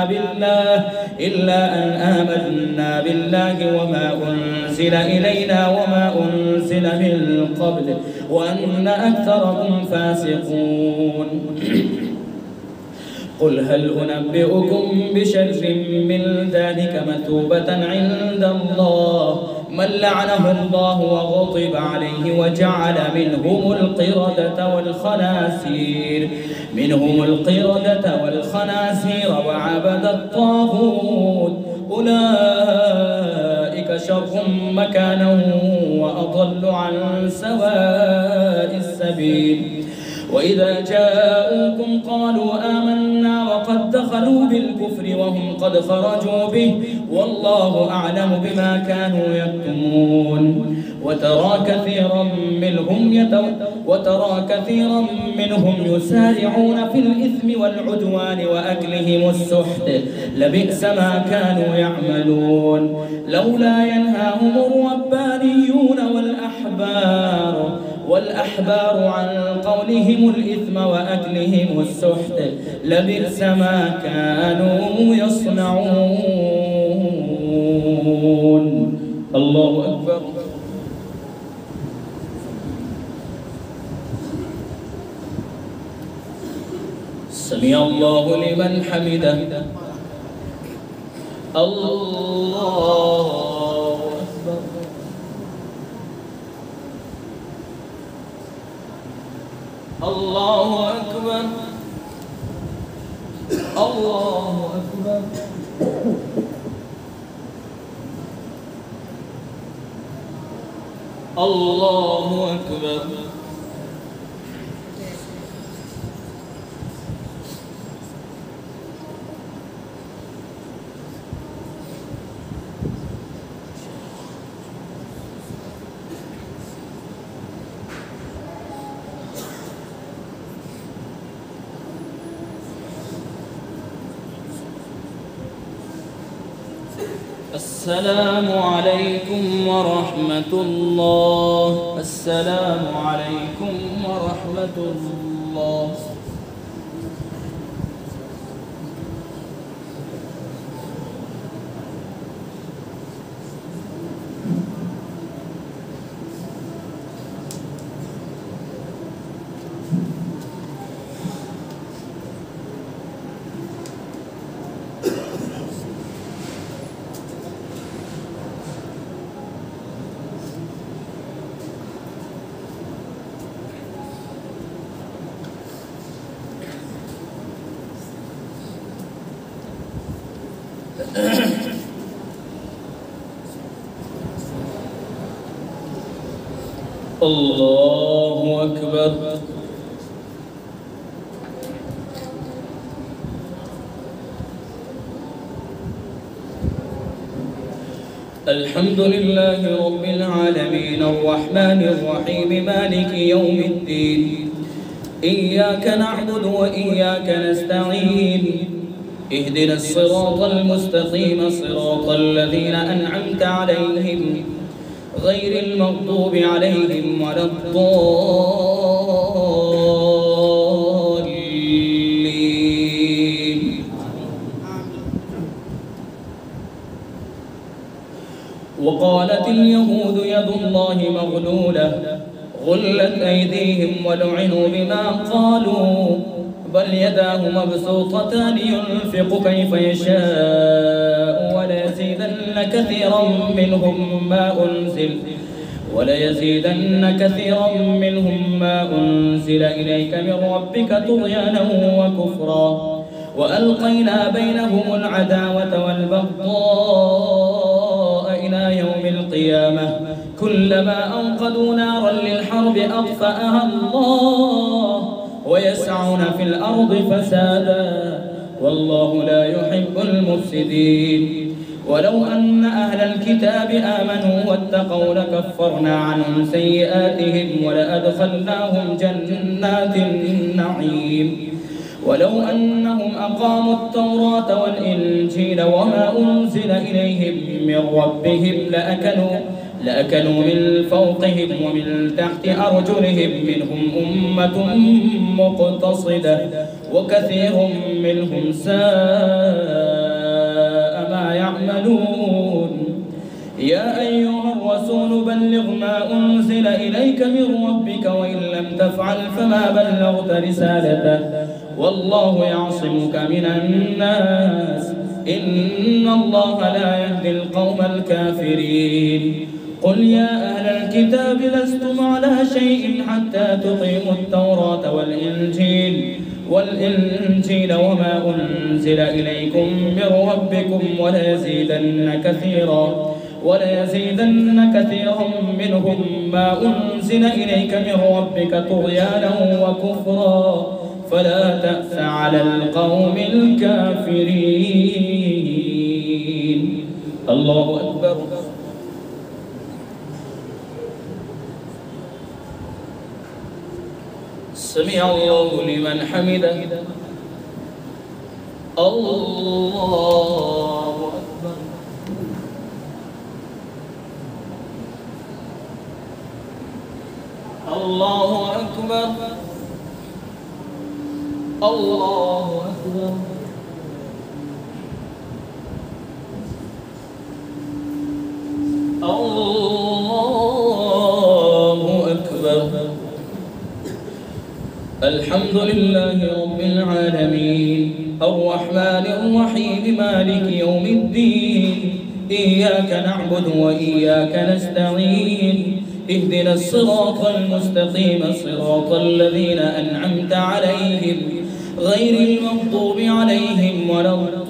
بالله وما أنزل إلينا وما أنزل من قبل وأن أكثركم فاسقون. قل هل أنبئكم بشر من ذلك مثوبة عند الله من لعنه الله وغضب عليه وجعل منهم القردة والخنازير وعبد الطاغوت أولئك شر مكانا وأضل عن سواء السبيل. وإذا جاءوكم قالوا آمنا وقد دخلوا بالكفر وهم قد خرجوا به والله أعلم بما كانوا يكتمون. وترى كثيرا منهم يسارعون في الإثم والعدوان وأكلهم السحت لبئس ما كانوا يعملون. لولا ينهاهم الربانيون والأحبار عن قولهم الإثم وأكلهم السحت لبئس ما كانوا يصنعون. الله أكبر. سمع الله لمن حمده. الله أكبر. الله أكبر. الله أكبر. الله أكبر. السلام عليكم ورحمة الله. السلام عليكم ورحمة الله. الله أكبر. الحمد لله رب العالمين الرحمن الرحيم مالك يوم الدين. إياك نعبد وإياك نستعين. اهدنا الصراط المستقيم صراط الذين أنعمت عليهم غير المغضوب عليهم ولا الضالين. وقالت اليهود يد الله مغلولة غلت أيديهم ولعنوا بما قالوا بل يداه مبسوطتان ينفق كيف يشاء وليزيدن كثيرا منهم ما أنزل إليك من ربك طغيانا وكفرا وألقينا بينهم العداوة والبغضاء إلى يوم القيامة كلما أوقدوا نارا للحرب أطفأها الله ويسعون في الأرض فسادا والله لا يحب المفسدين. ولو أن أهل الكتاب آمنوا واتقوا لكفرنا عنهم سيئاتهم ولأدخلناهم جنات النعيم. ولو أنهم أقاموا التوراة والإنجيل وما أنزل إليهم من ربهم لأكلوا من فوقهم ومن تحت أرجلهم منهم أمة مقتصدة وكثير منهم ساء ما يعملون. يا أيها الرسول بلغ ما أنزل إليك من ربك وإن لم تفعل فما بلغت رسالته والله يعصمك من الناس إن الله لا يهدي القوم الكافرين. قل يا أهل الكتاب لستم على شيء حتى تقيموا التوراة والإنجيل وما أنزل إليكم من ربكم وليزيدن كثيرا منهم ما أنزل إليك من ربك طغيانا وكفرا فلا تأس على القوم الكافرين. الله أكبر. سمع الله لمن حمده. الله أكبر. الله أكبر. الله أكبر. الله أكبر. الحمد لله رب العالمين الرحمن الرحيم مالك يوم الدين إياك نعبد وإياك نستعين اهدنا الصراط المستقيم صراط الذين أنعمت عليهم غير المغضوب عليهم ولا الضالين.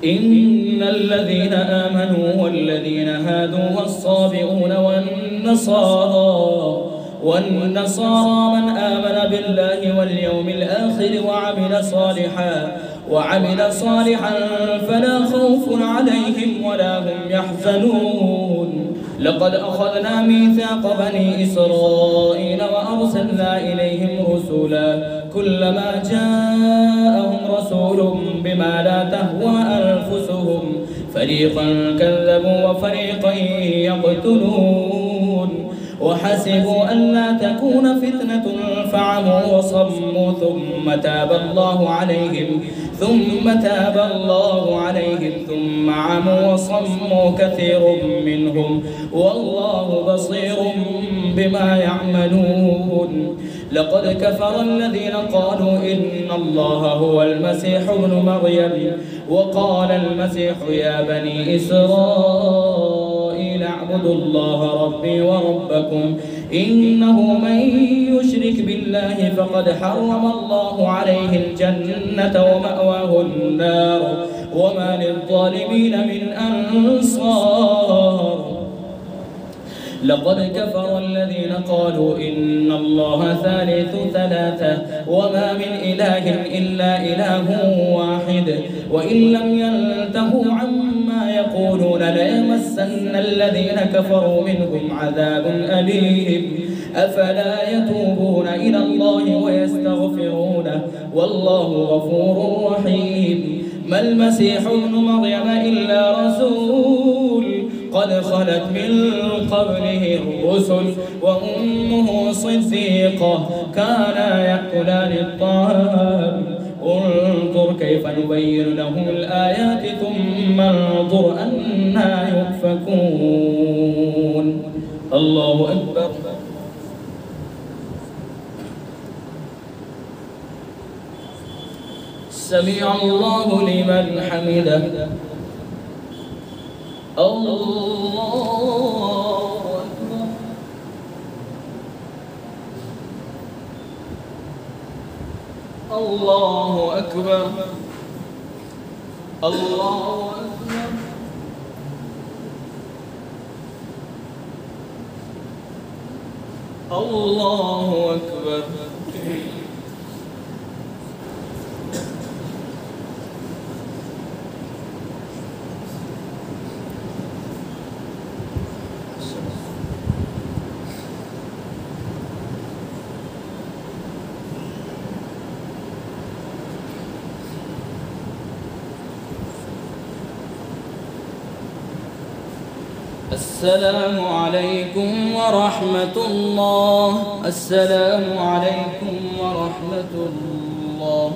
إن الذين آمنوا والذين هادوا والصابئون والنصارى من آمن بالله واليوم الآخر وعمل صالحا فلا خوف عليهم ولا هم يحزنون. لقد أخذنا ميثاق بني إسرائيل وأرسلنا إليهم رسلا كلما جاءهم رسول بما لا تهوى أنفسهم فريقا كذبوا وفريقا يقتلون وحسبوا أن لا تكون فتنة فعموا وصموا ثم تاب الله عليهم ثم عموا وصموا كثير منهم والله بصير بما يعملون. لقد كفر الذين قالوا إن الله هو المسيح ابن مريم وقال المسيح يا بني إسرائيل اعبدوا الله ربي وربكم إنه من يشرك بالله فقد حرم الله عليه الجنة ومأواه النار وما للظالمين من أنصار. لقد كفر الذين قالوا إن الله ثالث ثلاثة وما من إله إلا إله واحد وإن لم ينتهوا عما يقولون ليمسن الذين كفروا منهم عذاب أليم. أفلا يتوبون إلى الله ويستغفرونه والله غفور رحيم. ما المسيح ابن مريم إلا رسول قد خلت من قبله الرسل وأمه صديقة كانا يأكلان الطعام انظر كيف نبين لهم الآيات ثم انظر أنى يؤفكون. الله أكبر. سمع الله لمن حمده. الله أكبر. الله أكبر. الله أكبر. الله أكبر. السلام عليكم ورحمة الله. السلام عليكم ورحمة الله.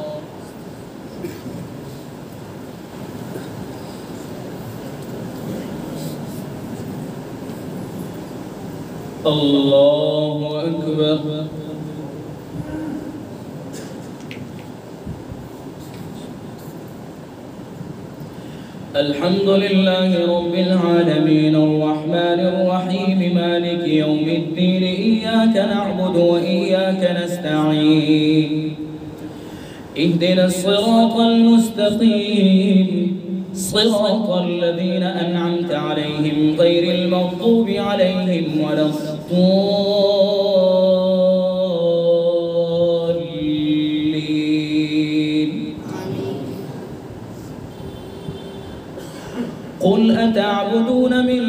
الله أكبر. الحمد لله رب العالمين الرحمن الرحيم مالك يوم الدين إياك نعبد وإياك نستعين اهدنا الصراط المستقيم صراط الذين أنعمت عليهم غير المغضوب عليهم ولا الضالين. قل أتعبدون من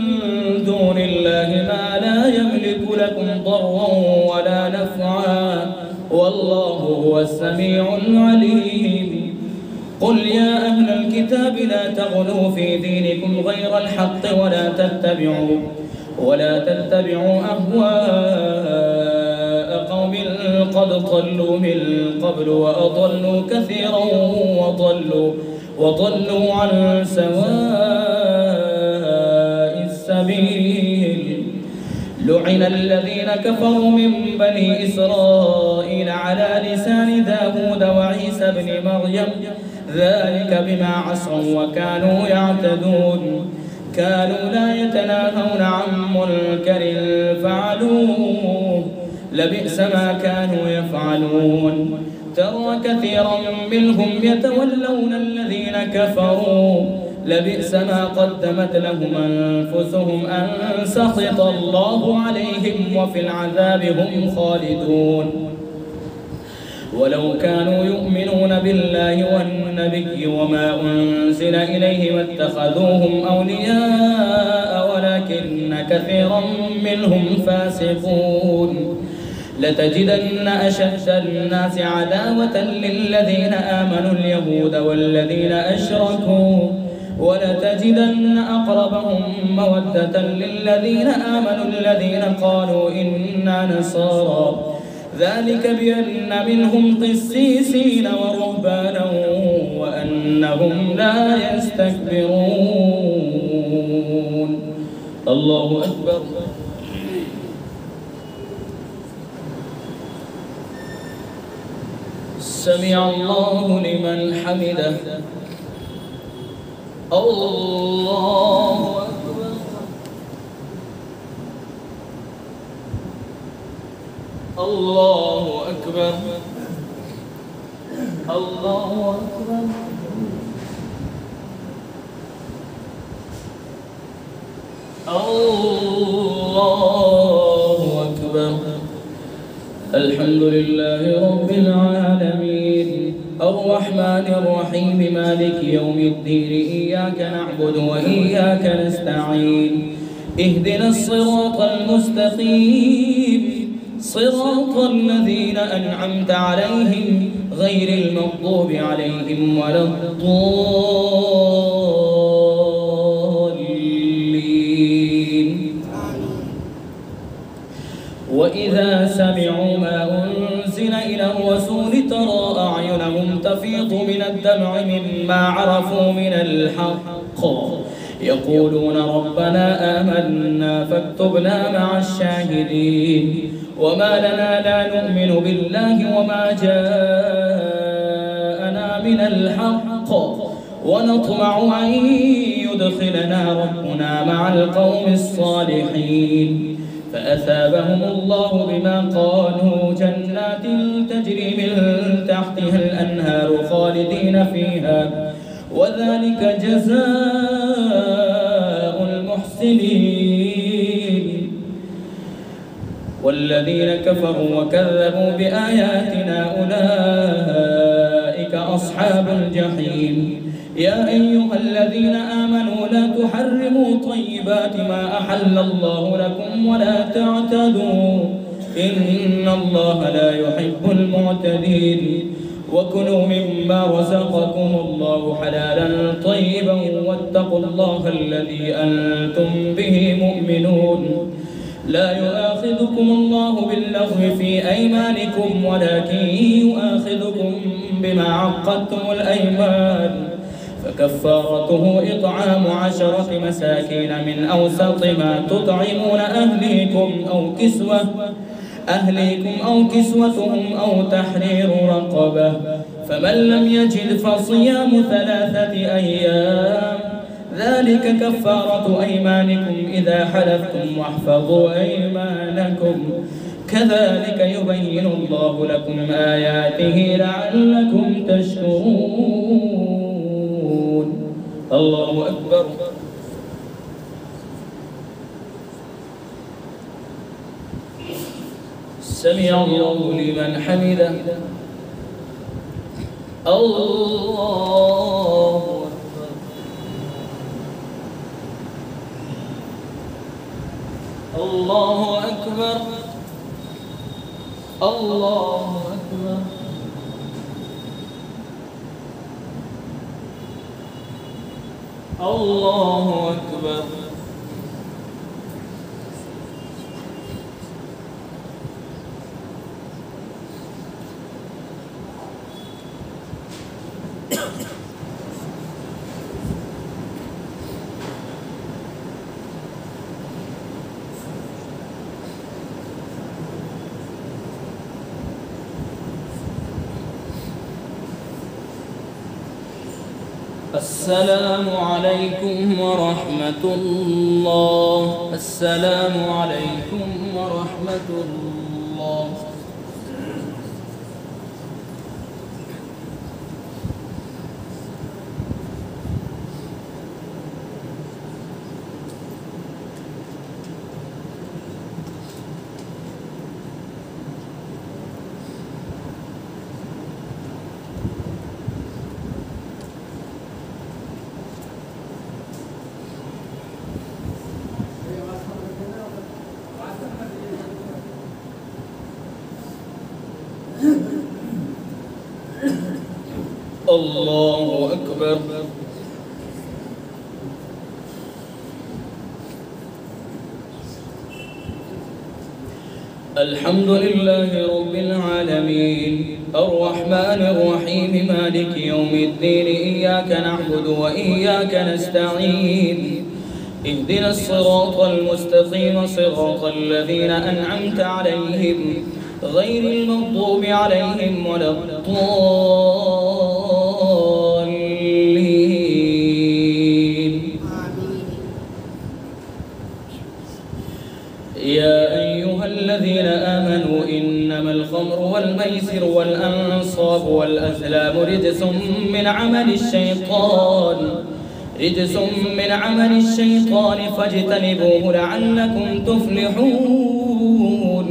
دون الله ما لا يملك لكم ضرا ولا نفعا والله هو السميع العليم. قل يا أهل الكتاب لا تغلوا في دينكم غير الحق ولا تتبعوا أهواء قوم قد ضلوا من قبل وأضلوا كثيرا وضلوا عن سواء السبيل. لعن الذين كفروا من بني إسرائيل على لسان داود وعيسى بن مريم ذلك بما عصوا وكانوا يعتدون. كانوا لا يتناهون عن منكر فعلوه لبئس ما كانوا يفعلون. ترى كثيرا منهم يتولون الذين كفروا لبئس ما قدمت لهم أنفسهم أن سخط الله عليهم وفي العذاب هم خالدون. ولو كانوا يؤمنون بالله والنبي وما أنزل إليه ما اتخذوهم أولياء ولكن كثيرا منهم فاسقون. لتجدن أشد الناس عداوة للذين آمنوا اليهود والذين أشركوا ولتجدن أقربهم مودة للذين آمنوا الذين قالوا إنا نصارى ذلك بأن منهم قسيسين ورهبانا وأنهم لا يستكبرون. الله أكبر. سمع الله لمن حمده. الله أكبر. الله أكبر. الله أكبر. الله أكبر. الحمد لله رب العالمين الرحمن الرحيم مالك يوم الدين إياك نعبد وإياك نستعين اهدنا الصراط المستقيم صراط الذين أنعمت عليهم غير المغضوب عليهم ولا الضالين. وإذا سمعوا ما أنزل إلى الرسول ترى أعينهم تفيض من الدمع مما عرفوا من الحق يقولون ربنا آمنا فاكتبنا مع الشاهدين. وما لنا لا نؤمن بالله وما جاءنا من الحق ونطمع أن يدخلنا ربنا مع القوم الصالحين. فأثابهم الله بما قالوا جنات تجري من تحتها الأنهار خالدين فيها وذلك جزاء المحسنين. والذين كفروا وكذبوا بآياتنا أولئك أصحاب الجحيم. يا أيها الذين آمنوا لا تحرموا طيبات ما أحل الله لكم ولا تعتدوا إن الله لا يحب المعتدين. وكلوا مما رزقكم الله حلالا طيبا واتقوا الله الذي أنتم به مؤمنون. لا يؤاخذكم الله باللغو في أيمانكم ولكن يؤاخذكم بما عقدتم الأيمان فكفارته إطعام 10 مساكين من أوسط ما تطعمون أهليكم أو كسوتهم أو تحرير رقبة. فمن لم يجد فصيام 3 أيام ذلك كفارة أيمانكم إذا حلفتم واحفظوا أيمانكم كذلك يبين الله لكم آياته لعلكم تشكرون. الله أكبر. سمع الله لمن حمده. الله أكبر. الله أكبر. الله أكبر. الله أكبر. السلام عليكم ورحمة الله. السلام عليكم ورحمة الله. الله أكبر. الحمد لله رب العالمين الرحمن الرحيم مالك يوم الدين إياك نعبد وإياك نستعين اهدنا الصراط المستقيم صراط الذين أنعمت عليهم غير المغضوب عليهم ولا الضالين. يا أيها الذين آمنوا إنما الخمر والميسر والأنصاب والأزلام رجس من عمل الشيطان فاجتنبوه لعلكم تفلحون.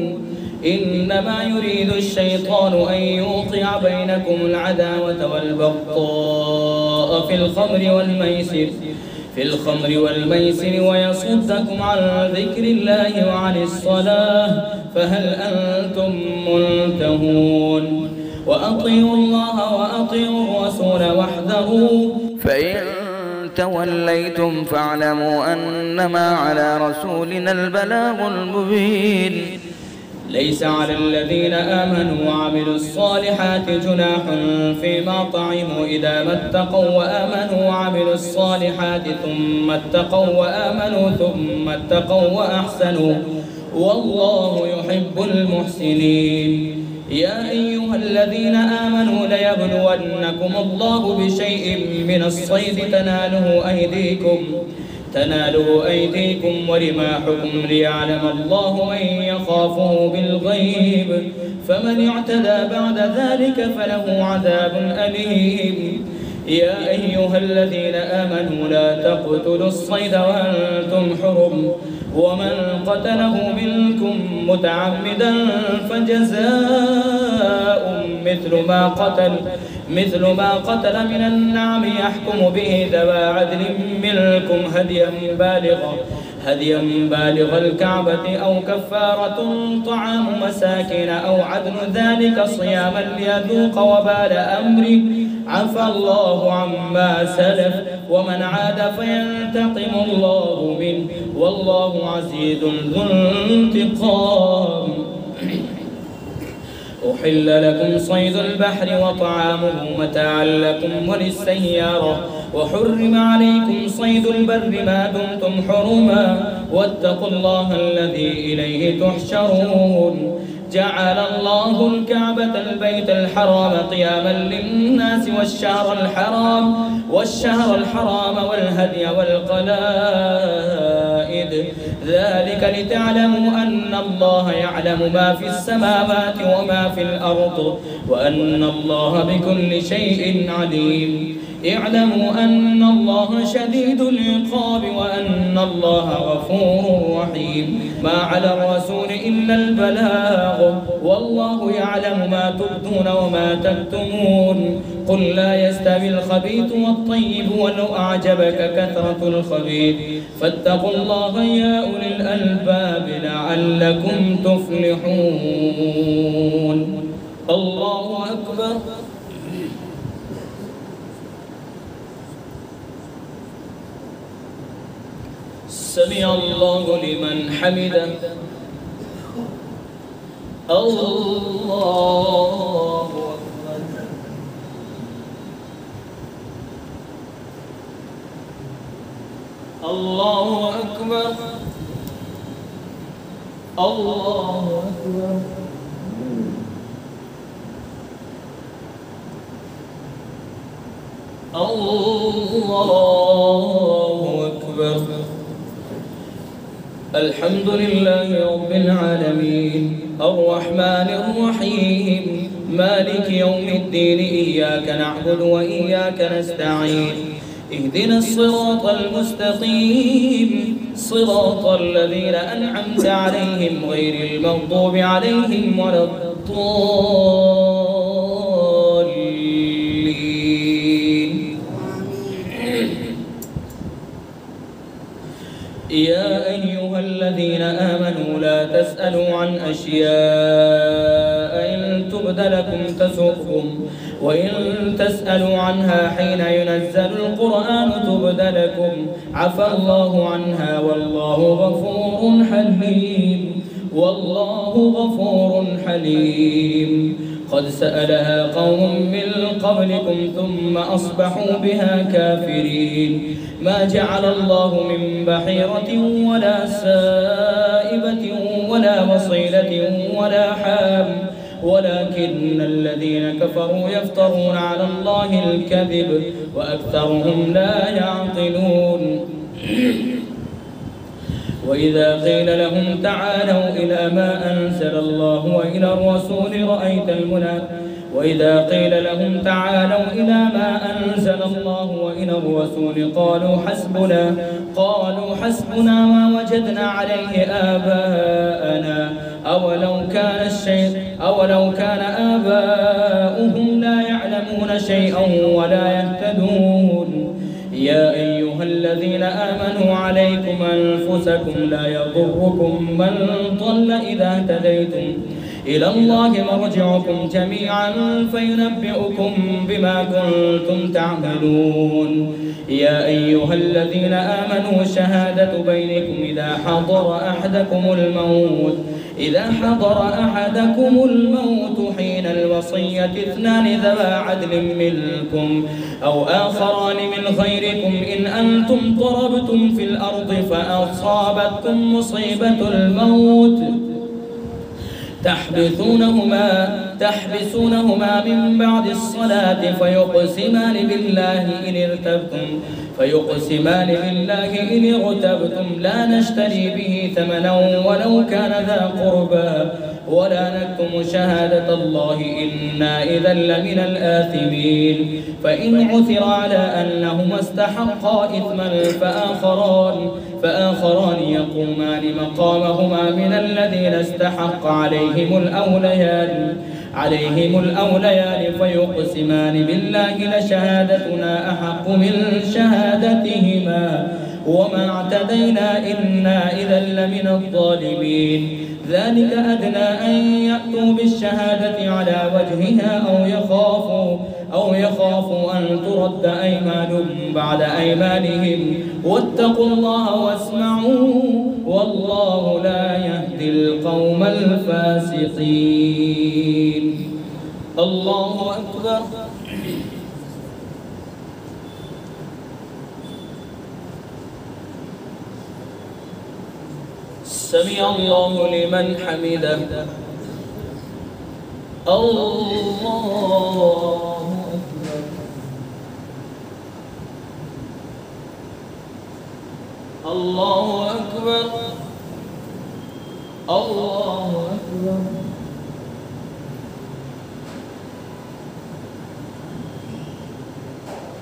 إنما يريد الشيطان أن يوقع بينكم العداوة والبغضاء في الخمر والميسر ويصدكم عن ذكر الله وعن الصلاة فهل أنتم منتهون. وأطيعوا الله وأطيعوا الرسول واحذروا فإن توليتم فاعلموا أنما على رسولنا البلاغ المبين. ليس على الذين آمنوا وعملوا الصالحات جناح فيما طعموا إذا ما اتقوا وآمنوا وعملوا الصالحات ثم اتقوا وأحسنوا والله يحب المحسنين. يا أيها الذين آمنوا ليبلونكم الله بشيء من الصيد تناله أيديكم ورماحكم ليعلم الله من يخافه بالغيب فمن اعتدى بعد ذلك فله عذاب أليم. يا أيها الذين آمنوا لا تقتلوا الصيد وأنتم حرم ومن قتله منكم متعمدا فجزاء مثل ما قتل من النعم يحكم به ذوى عدل منكم هديا بالغ الكعبة أو كفارة طعام مساكين أو عدل ذلك صياما ليذوق وبال أمره عفى الله عما سلف ومن عاد فينتقم الله منه والله عزيز ذو انتقام. أحل لكم صيد البحر وطعامه متاعا لكم وللسيارة وحرم عليكم صيد البر ما دمتم حرما واتقوا الله الذي إليه تحشرون. جعل الله الكعبة البيت الحرام قياما للناس والشهر الحرام والهدي والقلائد ذلك لتعلموا أن الله يعلم ما في السماوات وما في الأرض وأن الله بكل شيء عليم اعلموا أن الله شديد العقاب وأن الله غفور رحيم ما على الرسول إلا البلاغ والله يعلم ما تبدون وما تكتمون قل لا يستوي الخبيث والطيب ولو أعجبك كثرة الخبيث فاتقوا الله يا أولي الألباب لعلكم تفلحون. الله أكبر. سمع الله لمن حمده. الله أكبر. الله أكبر. الله أكبر. الله أكبر. الحمد لله رب العالمين الرحمن الرحيم مالك يوم الدين إياك نعبد وإياك نستعين اهدنا الصراط المستقيم صراط الذين أنعمت عليهم غير المغضوب عليهم ولا الضالين. يا أيها الذين آمنوا لا تسألوا عن أشياء إن تبد لكم تسؤكم وإن تسألوا عنها حين ينزل القرآن تبد لكم عفى الله عنها والله غفور حليم. والله غفور حليم. قد سألها قوم من قبلكم ثم أصبحوا بها كافرين. ما جعل الله من بحيرة ولا سائبة ولا وصيلة ولا حام ولكن الذين كفروا يفترون على الله الكذب وأكثرهم لا يعقلون. وإذا قيل لهم تعالوا إلى ما أنزل الله وإلى الرسول رأيت المنافقين وإذا قيل لهم تعالوا إلى ما أنزل الله وإلى الرسول قالوا حسبنا ما وجدنا عليه آباءنا أولو كان آباؤهم لا يعلمون شيئا ولا يهتدون. يا أيها الذين آمنوا عليكم أنفسكم لا يضركم من ضل إذا اهتديتم إلى الله مرجعكم جميعا فينبئكم بما كنتم تعملون. يا أيها الذين آمنوا شهادة بينكم إذا حضر أحدكم الموت حين الوصية اثنان ذوى عدل منكم أو آخران من غيركم إن أنتم ضربتم في الأرض فأصابتكم مصيبة الموت تحبسونهما من بعد الصلاة فيقسمان بالله إن ارتبتم لا نشتري به ثمنا ولو كان ذا قربى ولا نكتم شهادة الله إنا إذا لمن الآثمين. فإن عثر على أنهما استحقا إثما فآخران يقومان مقامهما من الذين استحق عليهم الأوليان فيقسمان بالله لشهادتنا أحق من شهادتهما وما اعتدينا إنا إذا لمن الظالمين. ذلك أدنى أن يأتوا بالشهادة على وجهها أو يخافوا أن ترد أيمان بعد أيمانهم واتقوا الله واسمعوا والله لا يهدي القوم الفاسقين. الله أكبر. سمع الله لمن حمده. الله أكبر الله أكبر الله أكبر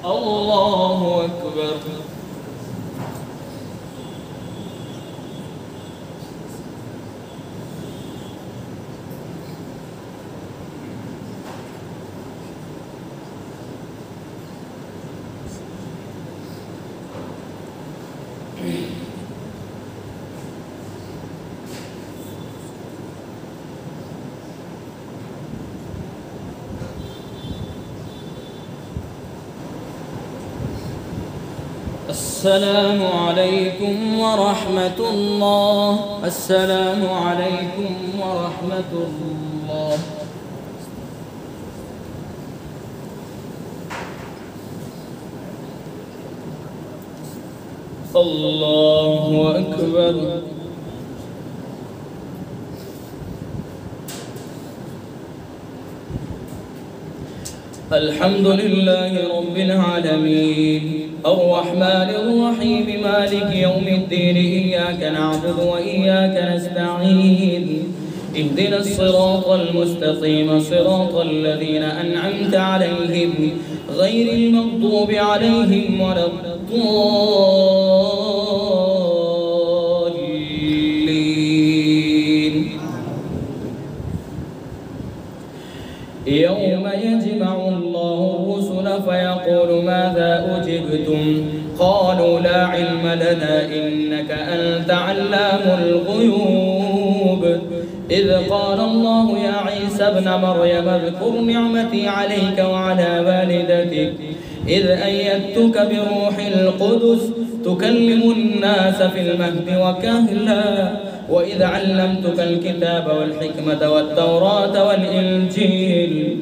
الله أكبر السلام عليكم ورحمة الله. السلام عليكم ورحمة الله. الله أكبر. الحمد لله رب العالمين الرحمن الرحيم مالك يوم الدين إياك نعبد وإياك نستعين اهدنا الصراط المستقيم صراط الذين أنعمت عليهم غير المغضوب عليهم ولا الضالين. يوم يجمع الله الرسل فيقول ماذا أجبتم قالوا لا علم لنا إنك أنت علام الغيوب. إذ قال الله يا عيسى ابن مريم اذكر نعمتي عليك وعلى والدتك إذ أيدتك بروح القدس تكلم الناس في المهد وكهلا وإذ علمتك الكتاب والحكمة والتوراة والإنجيل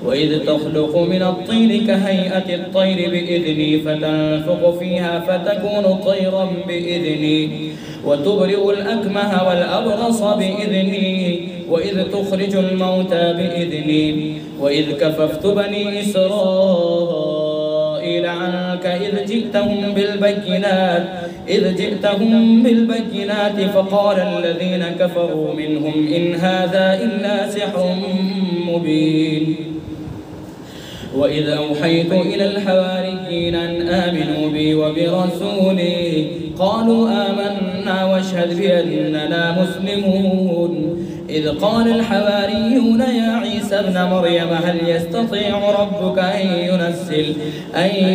وإذ تخلق من الطين كهيئة الطير بإذني فتنفخ فيها فتكون طيرا بإذني وتبرئ الأكمه والأبرص بإذني وإذ تخرج الموتى بإذني وإذ كففت بني إسرائيل عنك إذ جئتهم بالبينات فقال الذين كفروا منهم إن هذا إلا سحر مبين. وإذ أوحيت إلى الحواريين أن آمنوا بي وبرسولي قالوا آمنا واشهد بأننا مسلمون. إذ قال الحواريون يا عيسى ابن مريم هل يستطيع ربك أن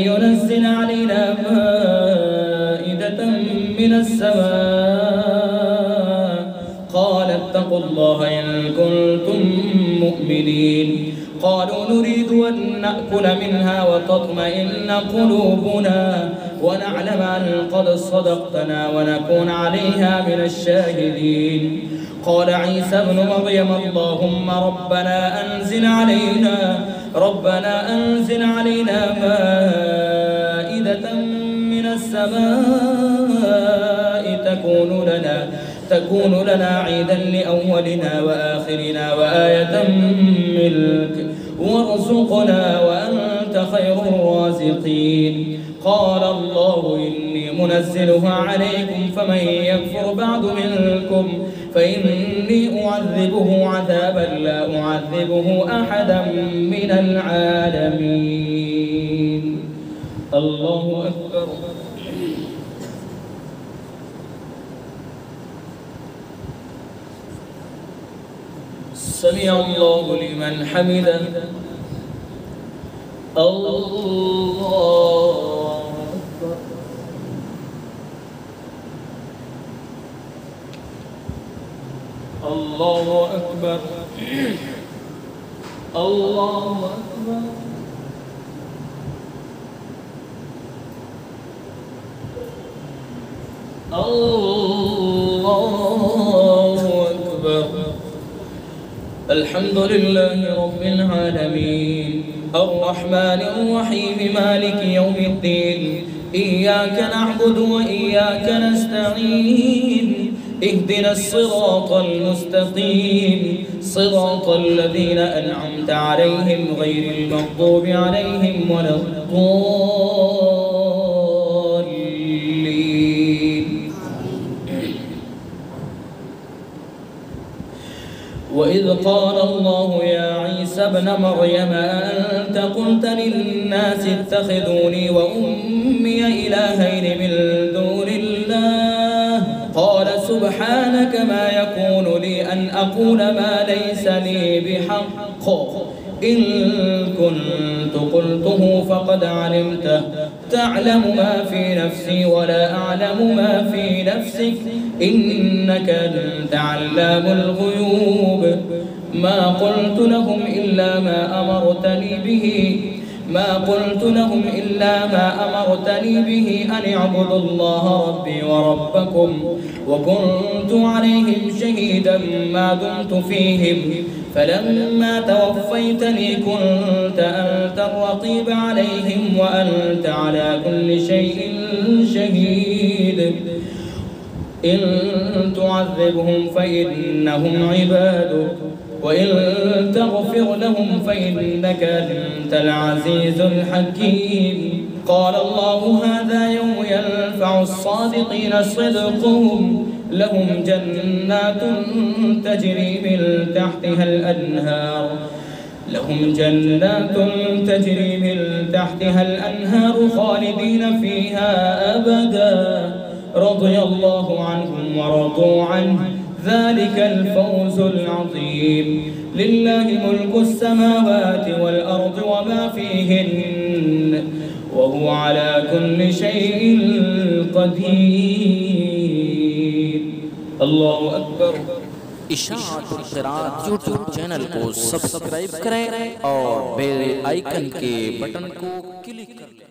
ينزل علينا مائدة من السماء قال اتقوا الله إن كنتم مؤمنين. قالوا نريد أن نأكل منها وتطمئن قلوبنا ونعلم أن قد صدقتنا ونكون عليها من الشاهدين. قال عيسى ابن مريم اللهم ربنا أنزل علينا مائدة من السماء تكون لنا عيدا لأولنا وآخرنا وآية منك وارزقنا وأنت خير الرازقين. قال الله إني منزلها عليكم فمن يكفر بعد منكم فإني أعذبه عذابا لا أعذبه أحدا من العالمين. الله أكبر. سمع الله لمن حمده. الله أكبر. الله أكبر. الله أكبر. الله أكبر. الحمد لله رب العالمين الرحمن الرحيم مالك يوم الدين إياك نعبد وإياك نستعين اهدنا الصراط المستقيم صراط الذين أنعمت عليهم غير المغضوب عليهم ولا الضالين. وإذ قال الله يا عيسى ابن مريم أنت قلت للناس اتخذوني وأمي إلهين من دون الله قال سبحانك ما يكون لي أن أقول ما ليس لي بحق إن كنت قلته فقد علمته تعلم ما في نفسي ولا أعلم ما في نفسك إنك أنت علام الغيوب ما قلت لهم إلا ما أمرتني به أن اعبدوا الله ربي وربكم وكنت عليهم شهيدا ما دمت فيهم فلما توفيتني كنت أنت الرقيب عليهم وأنت على كل شيء شهيد إن تعذبهم فإنهم عبادك وإن تغفر لهم فإنك أنت العزيز الحكيم. قال الله هذا يوم ينفع الصادقين صدقهم لهم جنات تجري من تحتها الأنهار خالدين فيها أبدا رضي الله عنهم ورضوا عنه ذلك الفوز العظيم. لله ملك السماوات والأرض وما فيهن وهو على كل شيء قدير. الله أكبر. इशाअतुल क़िराअत YouTube channel को सब्सक्राइब करें और बेल आइकन के बटन को क्लिक कर लें।